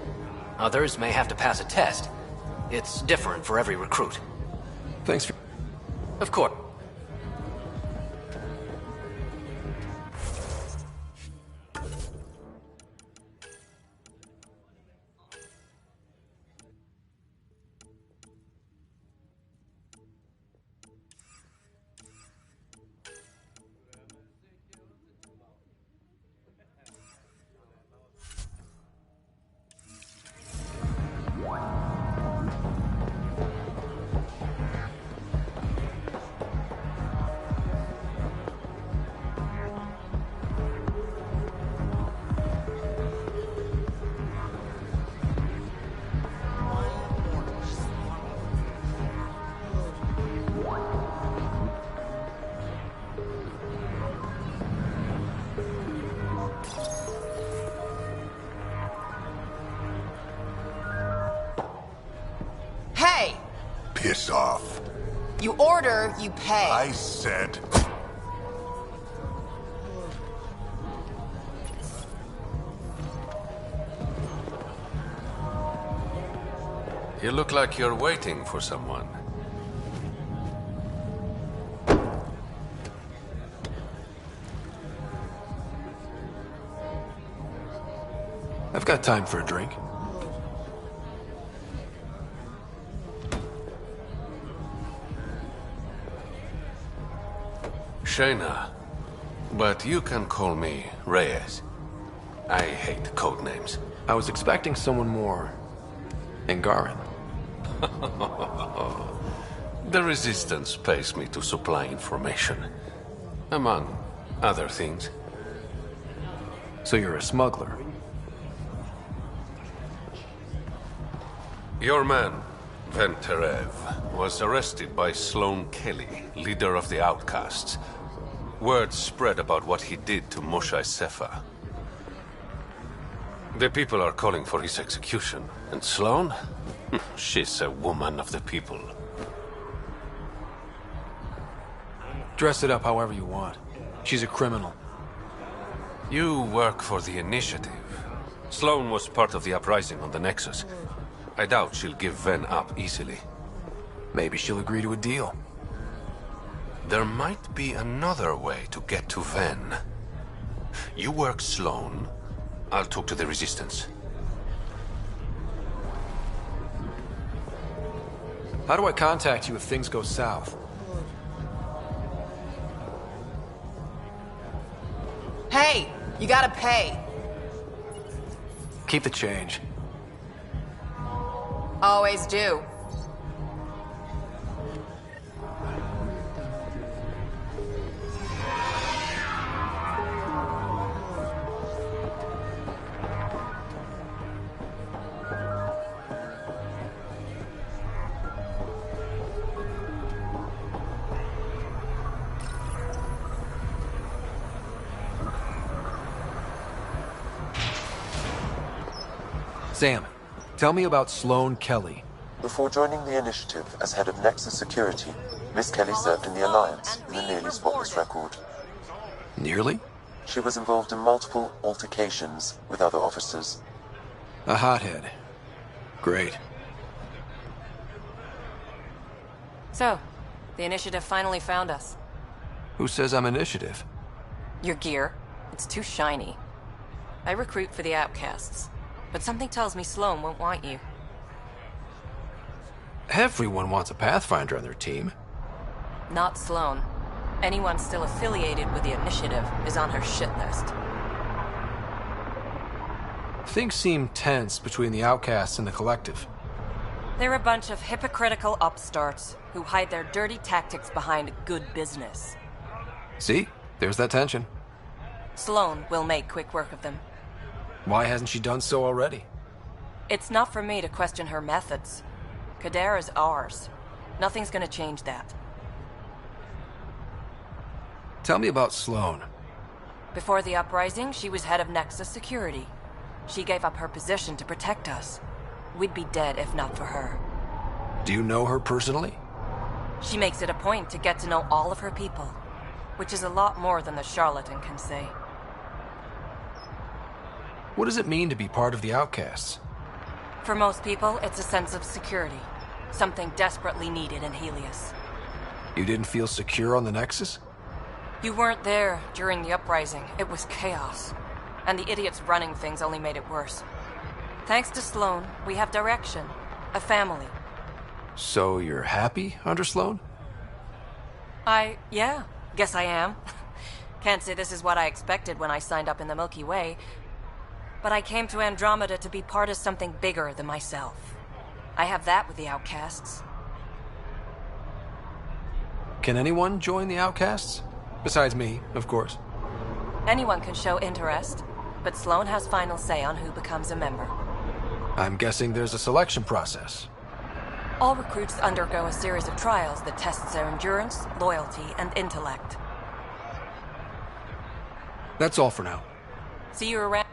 Others may have to pass a test. It's different for every recruit. Thanks for... Of course. Hey! Piss off. You order, you pay. I said... You look like you're waiting for someone. I've got time for a drink. Shayna, but you can call me Reyes. I hate code names. I was expecting someone more... Angaran. The Resistance pays me to supply information. Among other things. So you're a smuggler? Your man, Venterev, was arrested by Sloane Kelly, leader of the Outcasts. Word spread about what he did to Moshae Sefa. The people are calling for his execution. And Sloane? She's a woman of the people. Dress it up however you want. She's a criminal. You work for the Initiative. Sloane was part of the uprising on the Nexus. I doubt she'll give Ven up easily. Maybe she'll agree to a deal. There might be another way to get to Ven. You work Sloane. I'll talk to the Resistance. How do I contact you if things go south? Hey! You gotta pay. Keep the change. Always do. Sam, tell me about Sloane Kelly. Before joining the Initiative as head of Nexus Security, Miss Kelly served in the Alliance with a nearly spotless record. Nearly? She was involved in multiple altercations with other officers. A hothead. Great. So, the Initiative finally found us. Who says I'm Initiative? Your gear. It's too shiny. I recruit for the Outcasts, but something tells me Sloane won't want you. Everyone wants a Pathfinder on their team. Not Sloane. Anyone still affiliated with the Initiative is on her shit list. Things seem tense between the Outcasts and the Collective. They're a bunch of hypocritical upstarts who hide their dirty tactics behind good business. See? There's that tension. Sloane will make quick work of them. Why hasn't she done so already? It's not for me to question her methods. Kadara's ours. Nothing's gonna change that. Tell me about Sloane. Before the uprising, she was head of Nexus Security. She gave up her position to protect us. We'd be dead if not for her. Do you know her personally? She makes it a point to get to know all of her people, which is a lot more than the charlatan can say. What does it mean to be part of the Outcasts? For most people, it's a sense of security. Something desperately needed in Helios. You didn't feel secure on the Nexus? You weren't there during the uprising. It was chaos. And the idiots running things only made it worse. Thanks to Sloane, we have direction. A family. So you're happy under Sloane? Yeah, guess I am. Can't say this is what I expected when I signed up in the Milky Way, but I came to Andromeda to be part of something bigger than myself. I have that with the Outcasts. Can anyone join the Outcasts? Besides me, of course. Anyone can show interest, but Sloane has final say on who becomes a member. I'm guessing there's a selection process. All recruits undergo a series of trials that tests their endurance, loyalty, and intellect. That's all for now. See you around.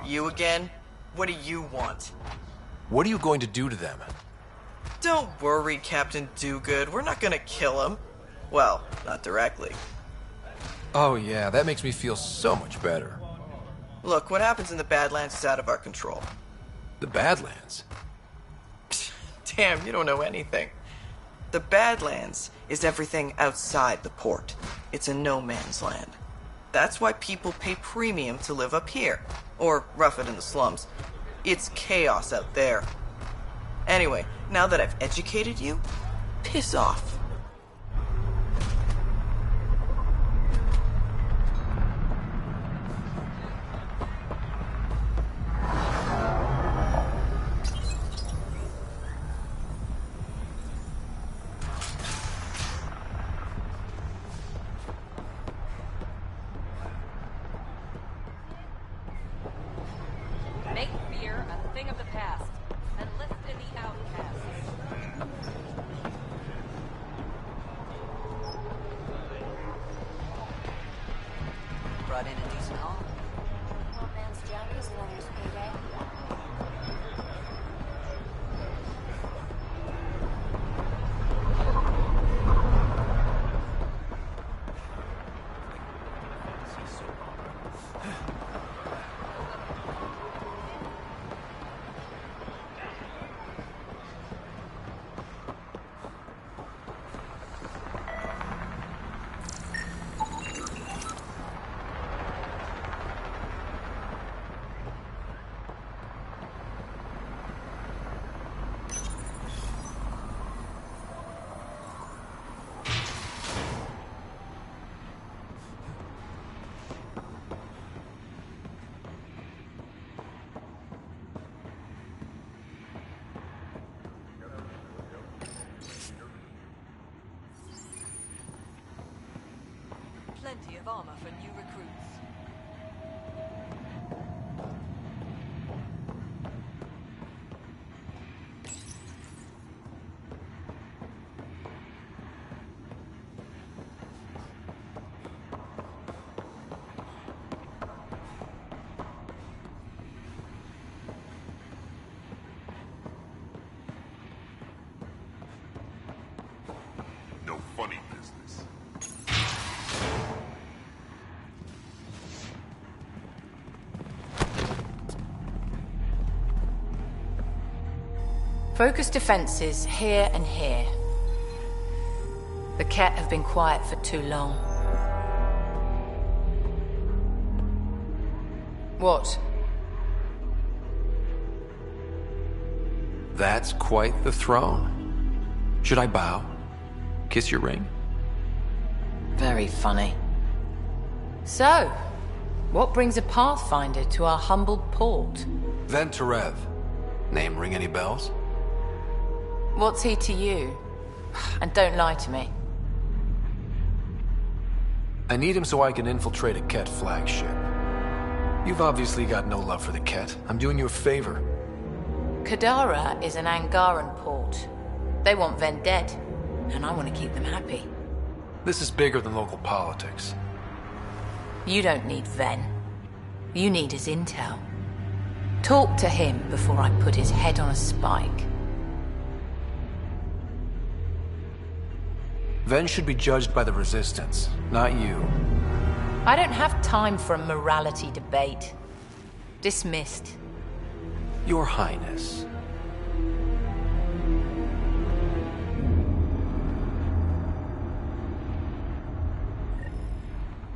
You again? What do you want? What are you going to do to them? Don't worry, Captain Do-Good. We're not gonna kill him. Well, not directly. Oh yeah, that makes me feel so much better. Look, what happens in the Badlands is out of our control. The Badlands? Damn, you don't know anything. The Badlands is everything outside the port. It's a no man's land. That's why people pay premium to live up here, or rough it in the slums. It's chaos out there. Anyway, now that I've educated you, piss off. Make fear a thing of the past, and lift in the outcasts. Brought in a decent haul. One man's junk is another's payday. Plenty of armor for new recruits. Focus defenses here and here. The Ket have been quiet for too long. What? That's quite the throne. Should I bow? Kiss your ring? Very funny. So, what brings a Pathfinder to our humble port? Ven Terev. Name ring any bells? What's he to you? And don't lie to me. I need him so I can infiltrate a Ket flagship. You've obviously got no love for the Ket. I'm doing you a favor. Kadara is an Angaran port. They want Ven dead, and I want to keep them happy. This is bigger than local politics. You don't need Ven. You need his intel. Talk to him before I put his head on a spike. Ven should be judged by the Resistance, not you. I don't have time for a morality debate. Dismissed. Your Highness.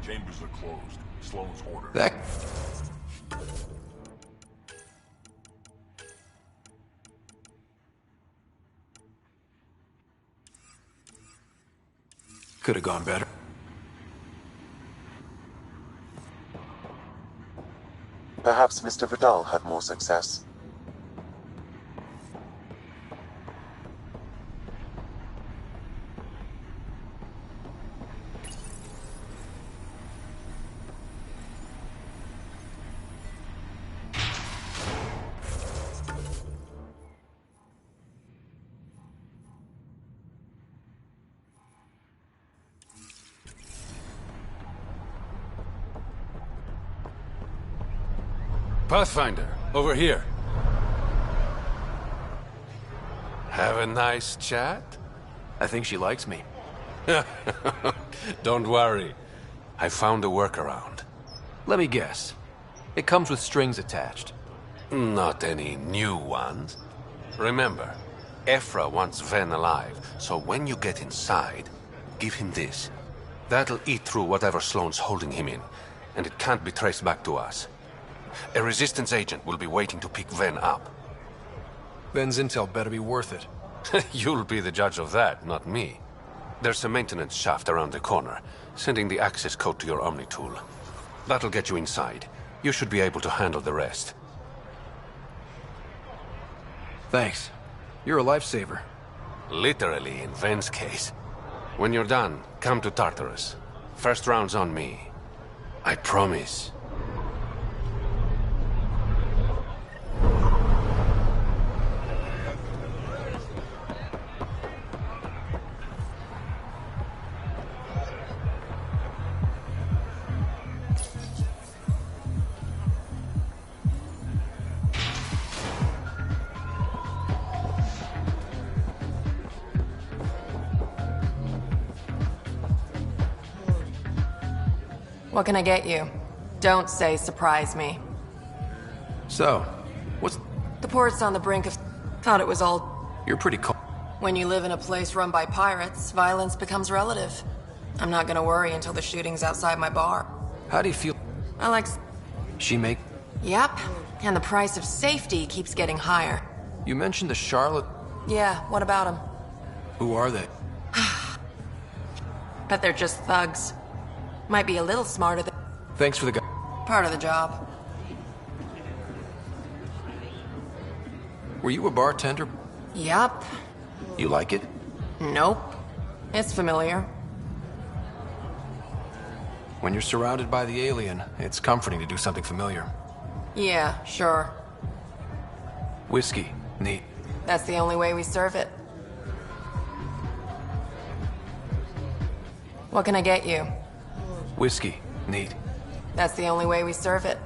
Chambers are closed. Sloan's order. That... could have gone better. Perhaps Mr. Vidal had more success. Pathfinder, over here. Have a nice chat? I think she likes me. Don't worry. I found a workaround. Let me guess. It comes with strings attached. Not any new ones. Remember, Ephra wants Ven alive, so when you get inside, give him this. That'll eat through whatever Sloan's holding him in, and it can't be traced back to us. A Resistance agent will be waiting to pick Ven up. Ven's intel better be worth it. You'll be the judge of that, not me. There's a maintenance shaft around the corner, sending the access code to your Omni tool. That'll get you inside. You should be able to handle the rest. Thanks. You're a lifesaver. Literally, in Ven's case. When you're done, come to Tartarus. First round's on me. I promise. What can I get you? Don't say surprise me. So, what's... The port's on the brink of... Thought it was all... You're pretty cool. When you live in a place run by pirates, violence becomes relative. I'm not gonna worry until the shooting's outside my bar. How do you feel? I like... She make... Yep. And the price of safety keeps getting higher. You mentioned the Charlotte... Yeah, what about them? Who are they? Bet they're just thugs. Might be a little smarter than... Thanks for the guy. Part of the job. Were you a bartender? Yup. You like it? Nope. It's familiar. When you're surrounded by the alien, it's comforting to do something familiar. Yeah, sure. Whiskey. Neat. That's the only way we serve it. What can I get you? Whiskey. Neat. That's the only way we serve it.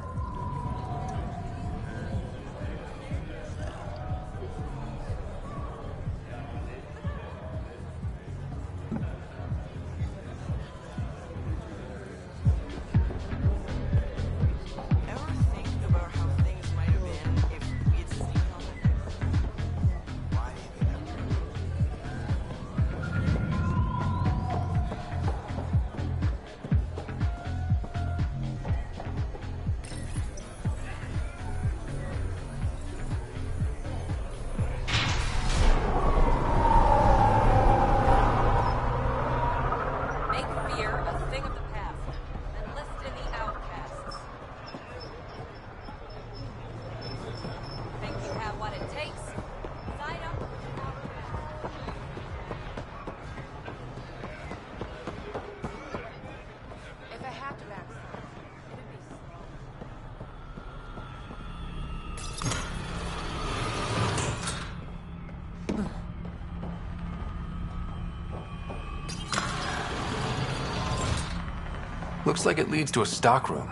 Looks like it leads to a stockroom.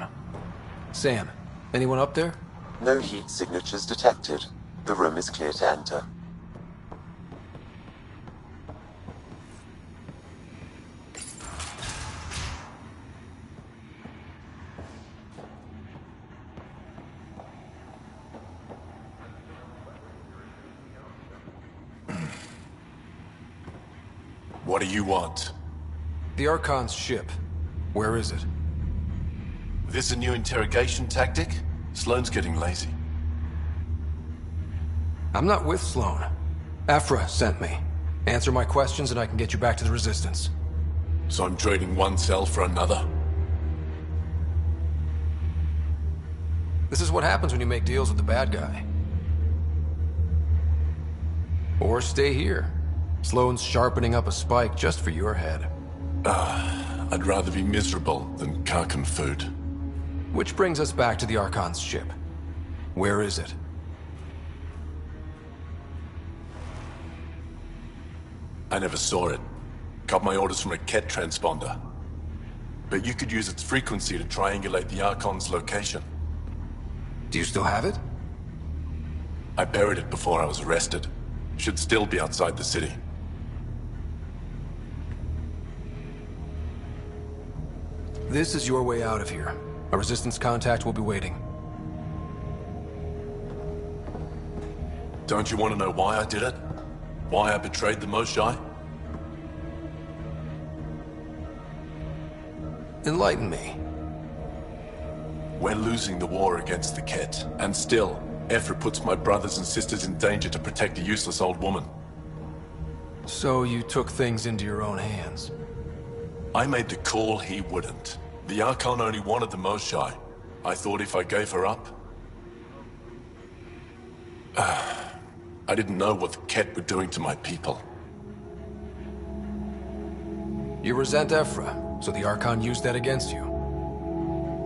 Sam, anyone up there? No heat signatures detected. The room is clear to enter. What do you want? The Archon's ship. Where is it? This a new interrogation tactic? Sloane's getting lazy. I'm not with Sloane. Aphra sent me. Answer my questions and I can get you back to the Resistance. So I'm trading one cell for another? This is what happens when you make deals with the bad guy. Or stay here. Sloane's sharpening up a spike just for your head. I'd rather be miserable than Karkan food. Which brings us back to the Archon's ship. Where is it? I never saw it. Got my orders from a Ket transponder. But you could use its frequency to triangulate the Archon's location. Do you still have it? I buried it before I was arrested. Should still be outside the city. This is your way out of here. A Resistance contact will be waiting. Don't you want to know why I did it? Why I betrayed the Moshae? Enlighten me. We're losing the war against the Ket, and still, Ephra puts my brothers and sisters in danger to protect a useless old woman. So you took things into your own hands? I made the call he wouldn't. The Archon only wanted the Moshae. I thought if I gave her up... I didn't know what the Ket were doing to my people. You resent Ephra, so the Archon used that against you.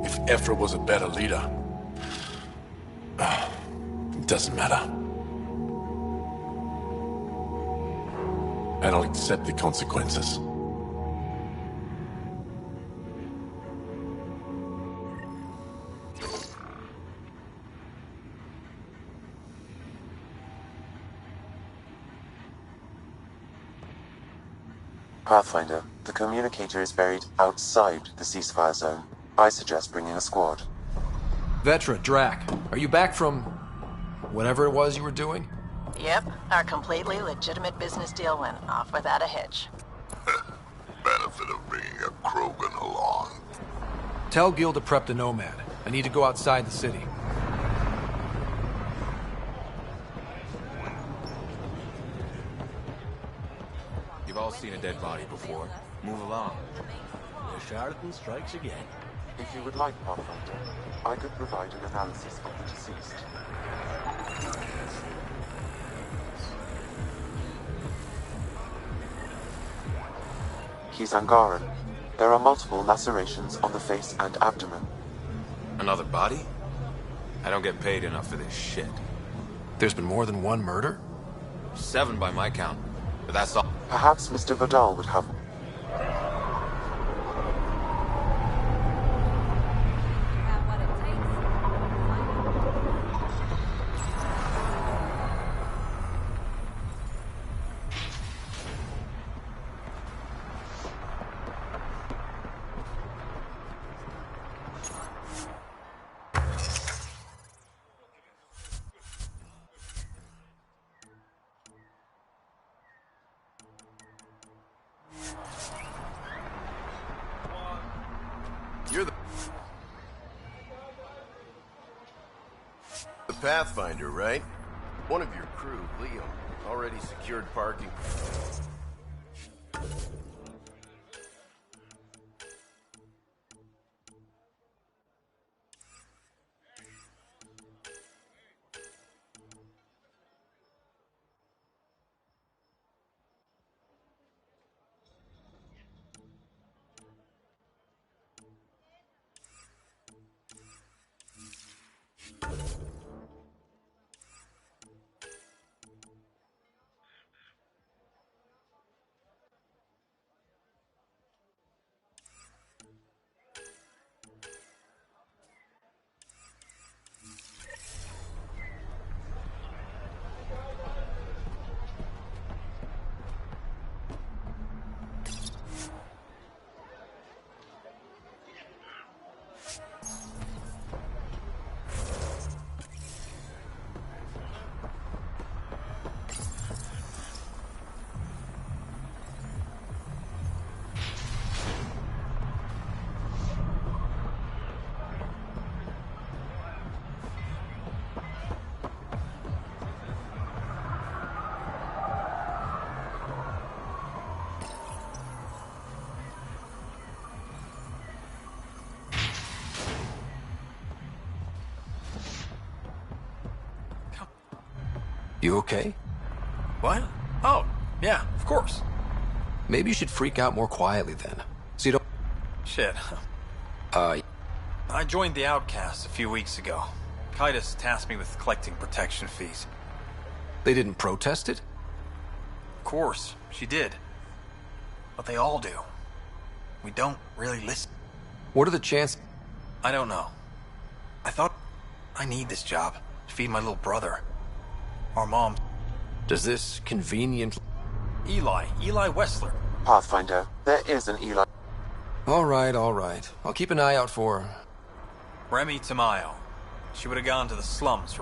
If Ephra was a better leader... it doesn't matter. And I'll accept the consequences. Pathfinder, the communicator is buried outside the ceasefire zone. I suggest bringing a squad. Vetra, Drac, are you back from... whatever it was you were doing? Yep, our completely legitimate business deal went off without a hitch. Benefit of bringing a Krogan along. Tell Gil to prep the Nomad. I need to go outside the city. You've all seen a dead body before. Move along. The charlatan strikes again. If you would like, Pathfinder, I could provide an analysis of the deceased. He's Angaran. There are multiple lacerations on the face and abdomen. Another body? I don't get paid enough for this shit. There's been more than one murder? 7 by my count. But that's all. Perhaps Mr. Vidal would have... You're the Pathfinder, right? One of your crew, Liam, already secured parking. You okay? What? Oh, yeah, of course. Maybe you should freak out more quietly then. So you don't... Shit. I joined the Outcast a few weeks ago. Kaitis tasked me with collecting protection fees. They didn't protest it? Of course, she did. But they all do. We don't really listen. What are the chances? I don't know. I thought I need this job to feed my little brother. Our mom. Does this convenient... Eli Wessler. Pathfinder, there is an Eli. All right. I'll keep an eye out for... Remy Tamayo. She would have gone to the slums for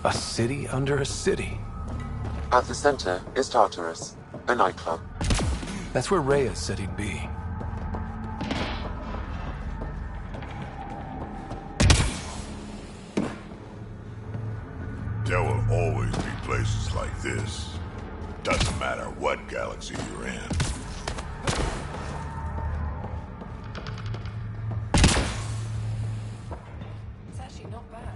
A city under a city. At the center is Tartarus, a nightclub. That's where Reyes said he'd be. There will always be places like this. Doesn't matter what galaxy you're in. It's actually not bad.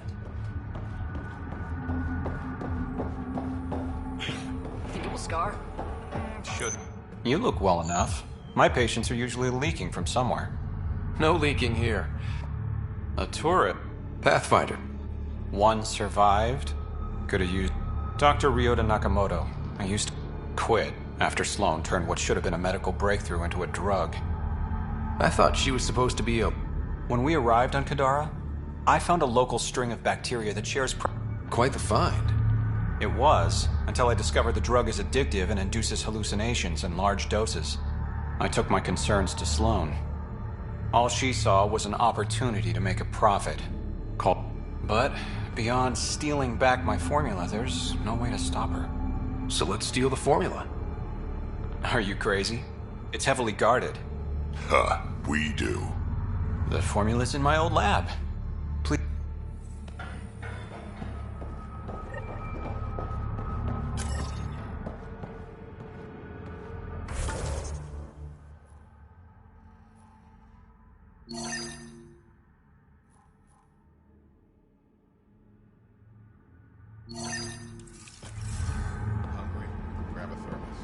scar? Should. You look well enough. My patients are usually leaking from somewhere. No leaking here. A turret. Pathfinder. One survived. Could have used Dr. Ryota Nakamoto. I used to quit after Sloan turned what should have been a medical breakthrough into a drug. I thought she was supposed to be a... When we arrived on Kadara, I found a local string of bacteria that shares... Quite the find. It was, until I discovered the drug is addictive and induces hallucinations in large doses. I took my concerns to Sloan. All she saw was an opportunity to make a profit. But beyond stealing back my formula, there's no way to stop her. So let's steal the formula. Are you crazy? It's heavily guarded. Huh, we do. The formula's in my old lab. Please. Hungry? Grab a thermos.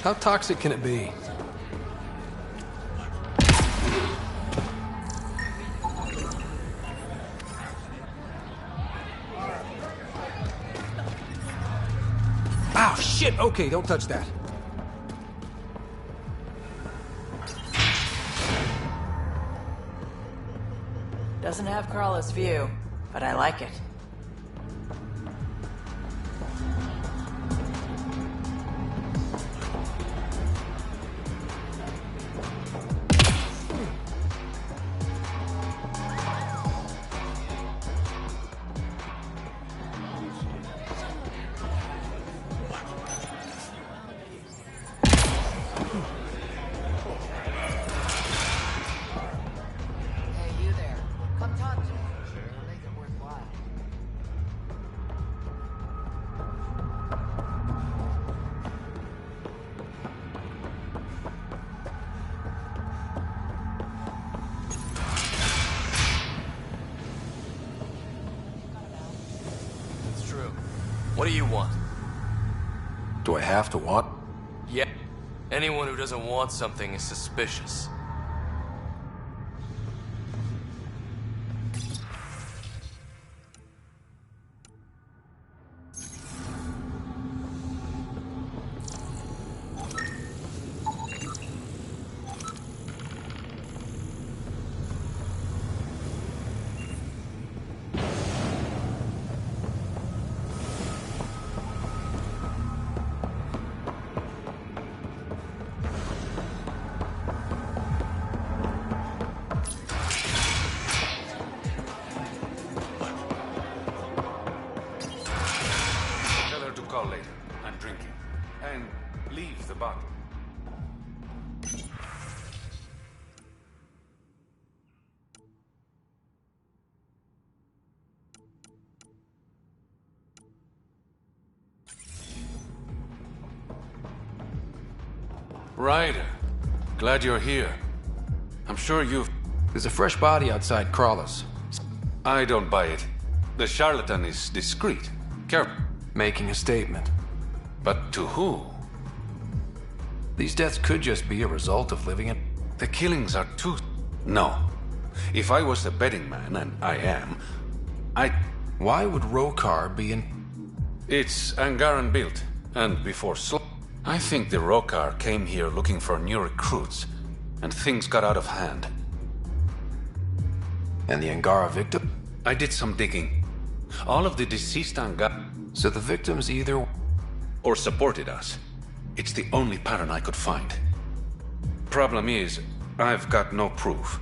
How toxic can it be? Ow, shit! Okay, don't touch that. Doesn't have Carla's view, but I like it. What do you want? Do I have to what? Yeah. Anyone who doesn't want something is suspicious. Call later. I'm drinking. And leave the bottle. Ryder, glad you're here. I'm sure you've... There's a fresh body outside Crawler's. I don't buy it. The charlatan is discreet. Careful. Making a statement. But to who? These deaths could just be a result of living in... The killings are too... No. If I was the betting man, and I am, I'd... Why would Rokar be in... It's Angaran built, and before I think the Rokar came here looking for new recruits, and things got out of hand. And the Angara victim? I did some digging. All of the deceased Angara... So the victims either... Or supported us. It's the only pattern I could find. Problem is, I've got no proof.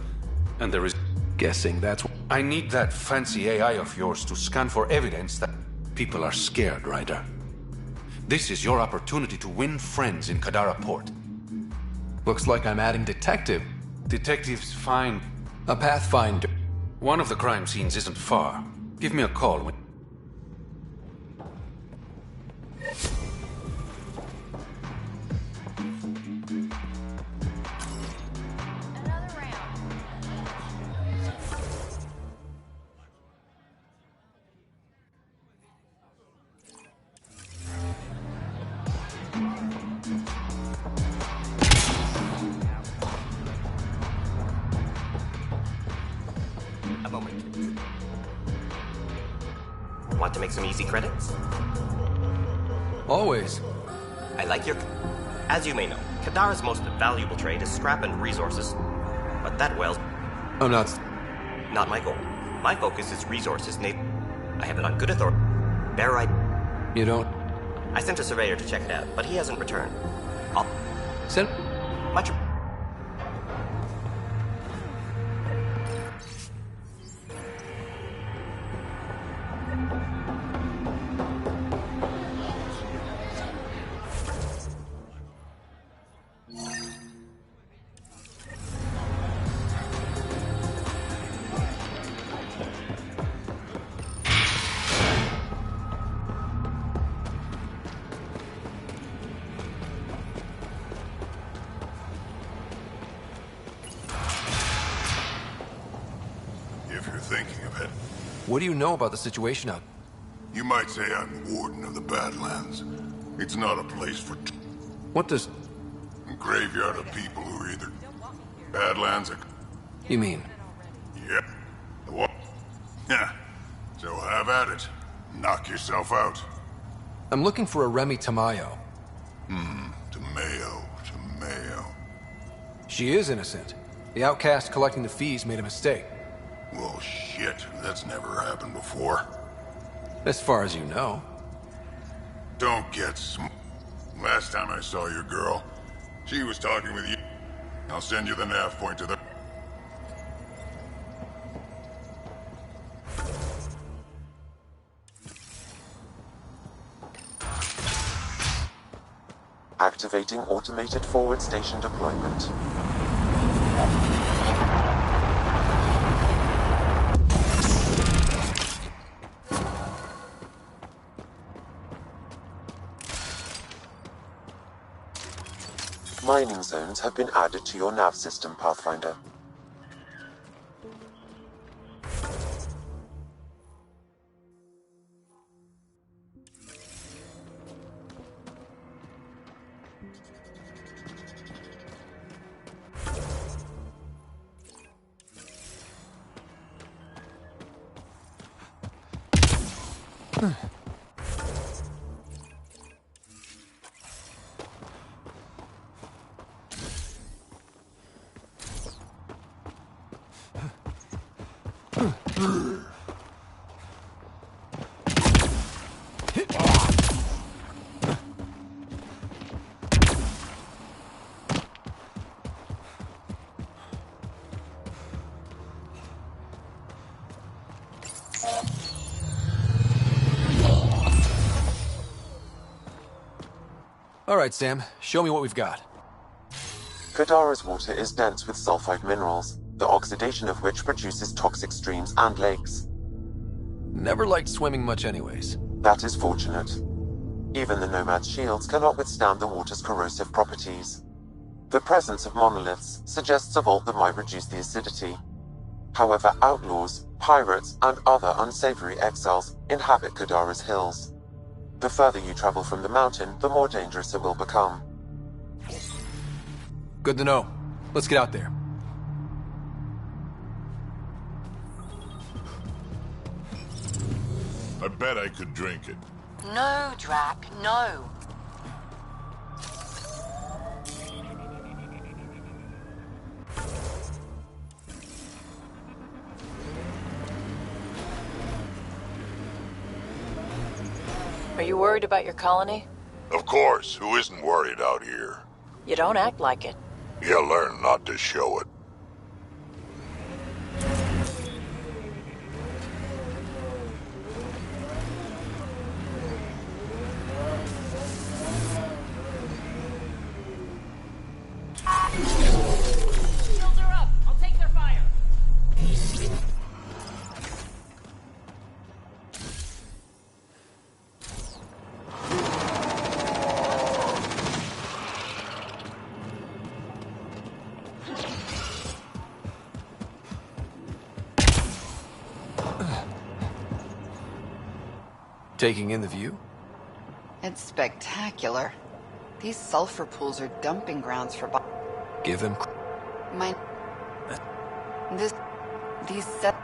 And there is... Guessing that's... I need that fancy AI of yours to scan for evidence that people are scared, Ryder. This is your opportunity to win friends in Kadara Port. Looks like I'm adding detective. Detectives find... A pathfinder. One of the crime scenes isn't far. Give me a call when... A moment. Want to make some easy credits? Always. I like your... As you may know, Kadara's most valuable trade is scrap and resources. But that well's... I'm not... Not my goal. My focus is resources, I have it on good authority. Bear right... You don't... I sent a surveyor to check it out, but he hasn't returned. I'll... Send... Much... If you're thinking of it. What do you know about the situation out? You might say I'm warden of the Badlands. It's not a place for... What does... A graveyard of people who are either... Badlands or... You mean? Yep. What? Yeah. So have at it. Knock yourself out. I'm looking for a Remy Tamayo. Tamayo. She is innocent. The Outcast collecting the fees made a mistake. Well, shit. That's never happened before. As far as you know. Don't get Last time I saw your girl, she was talking with you. I'll send you the nav point to the... Activating automated forward station deployment. Mining zones have been added to your nav system, Pathfinder. All right, Sam. Show me what we've got. Kadara's water is dense with sulfide minerals, the oxidation of which produces toxic streams and lakes. Never liked swimming much anyways. That is fortunate. Even the Nomad's shields cannot withstand the water's corrosive properties. The presence of monoliths suggests a vault that might reduce the acidity. However, outlaws, pirates, and other unsavory exiles inhabit Kadara's hills. The further you travel from the mountain, the more dangerous it will become. Good to know. Let's get out there. I bet I could drink it. No, Drac, no. Are you worried about your colony? Of course, who isn't worried out here? You don't act like it. You learn not to show it. Taking in the view? It's spectacular. These sulfur pools are dumping grounds for Give them... my... These set...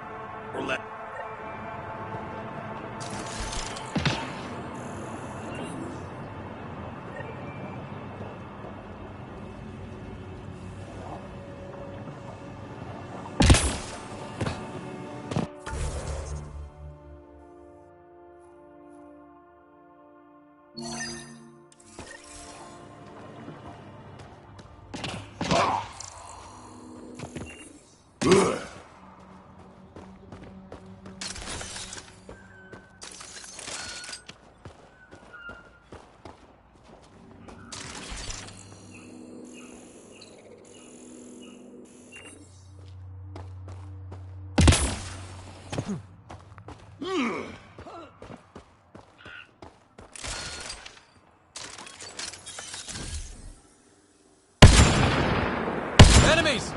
Enemies!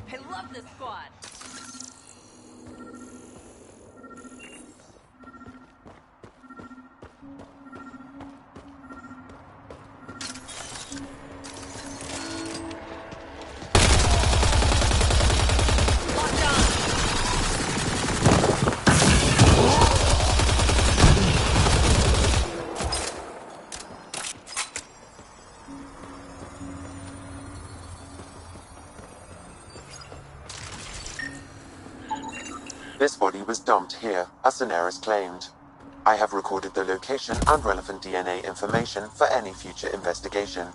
I love this squad. This body was dumped here, as Daenerys claimed. I have recorded the location and relevant DNA information for any future investigation.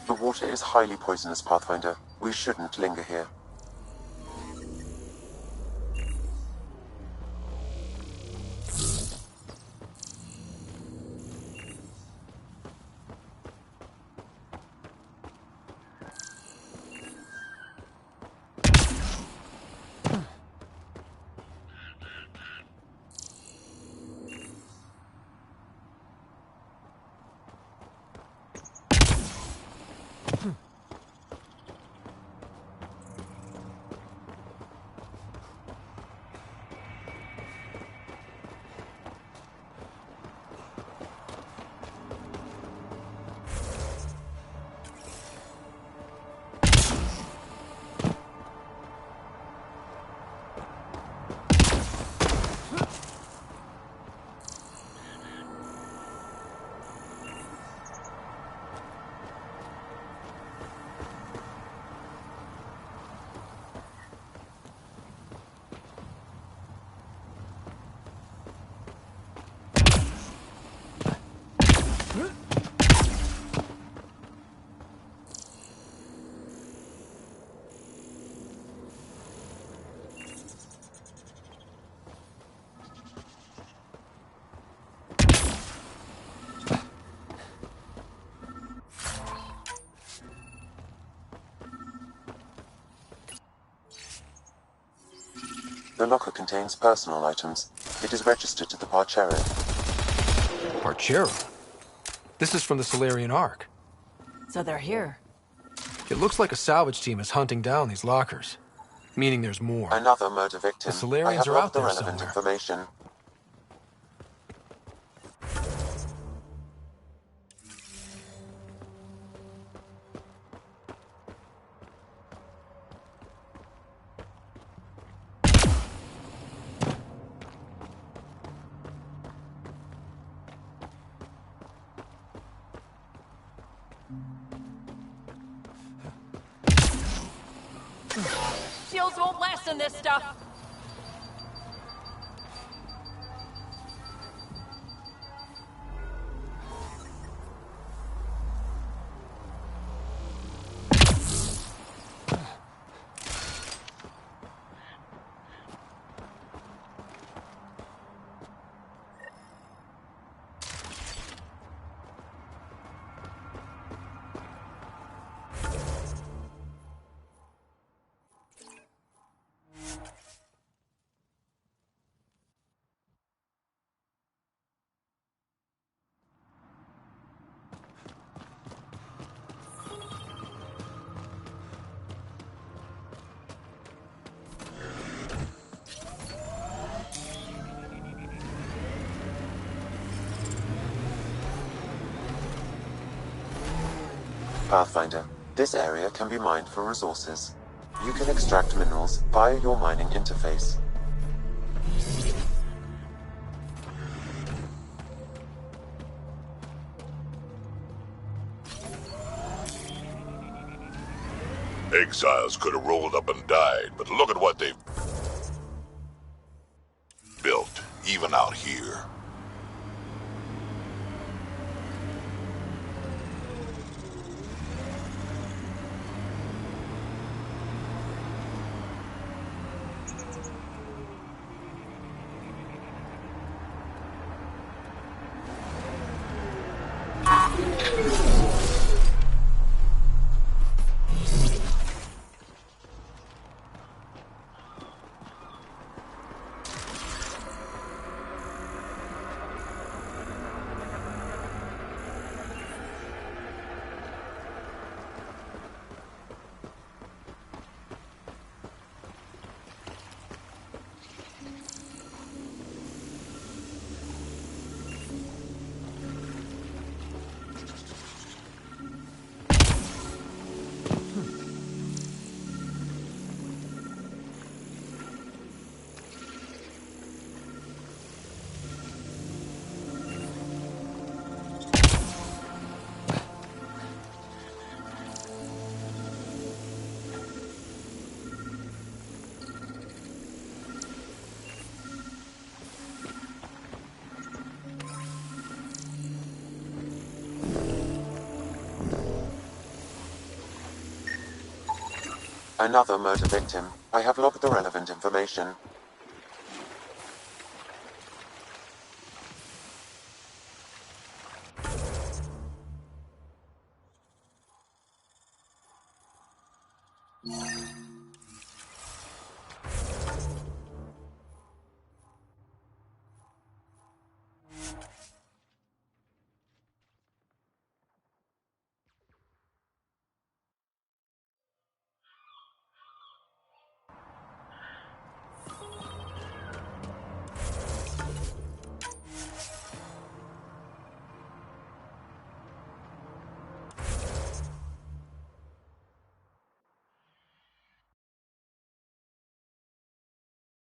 The water is highly poisonous, Pathfinder. We shouldn't linger here. The locker contains personal items. It is registered to the Parchero. Parchero? This is from the Solarian Ark. So they're here. It looks like a salvage team is hunting down these lockers. Meaning there's more. Another murder victim. The Solarians I have are logged out the there relevant somewhere. information. Shields won't last in this stuff. Pathfinder, this area can be mined for resources. You can extract minerals via your mining interface. Exiles could have rolled up and died, but look at what they've built, even out here. Another murder victim. I have logged the relevant information.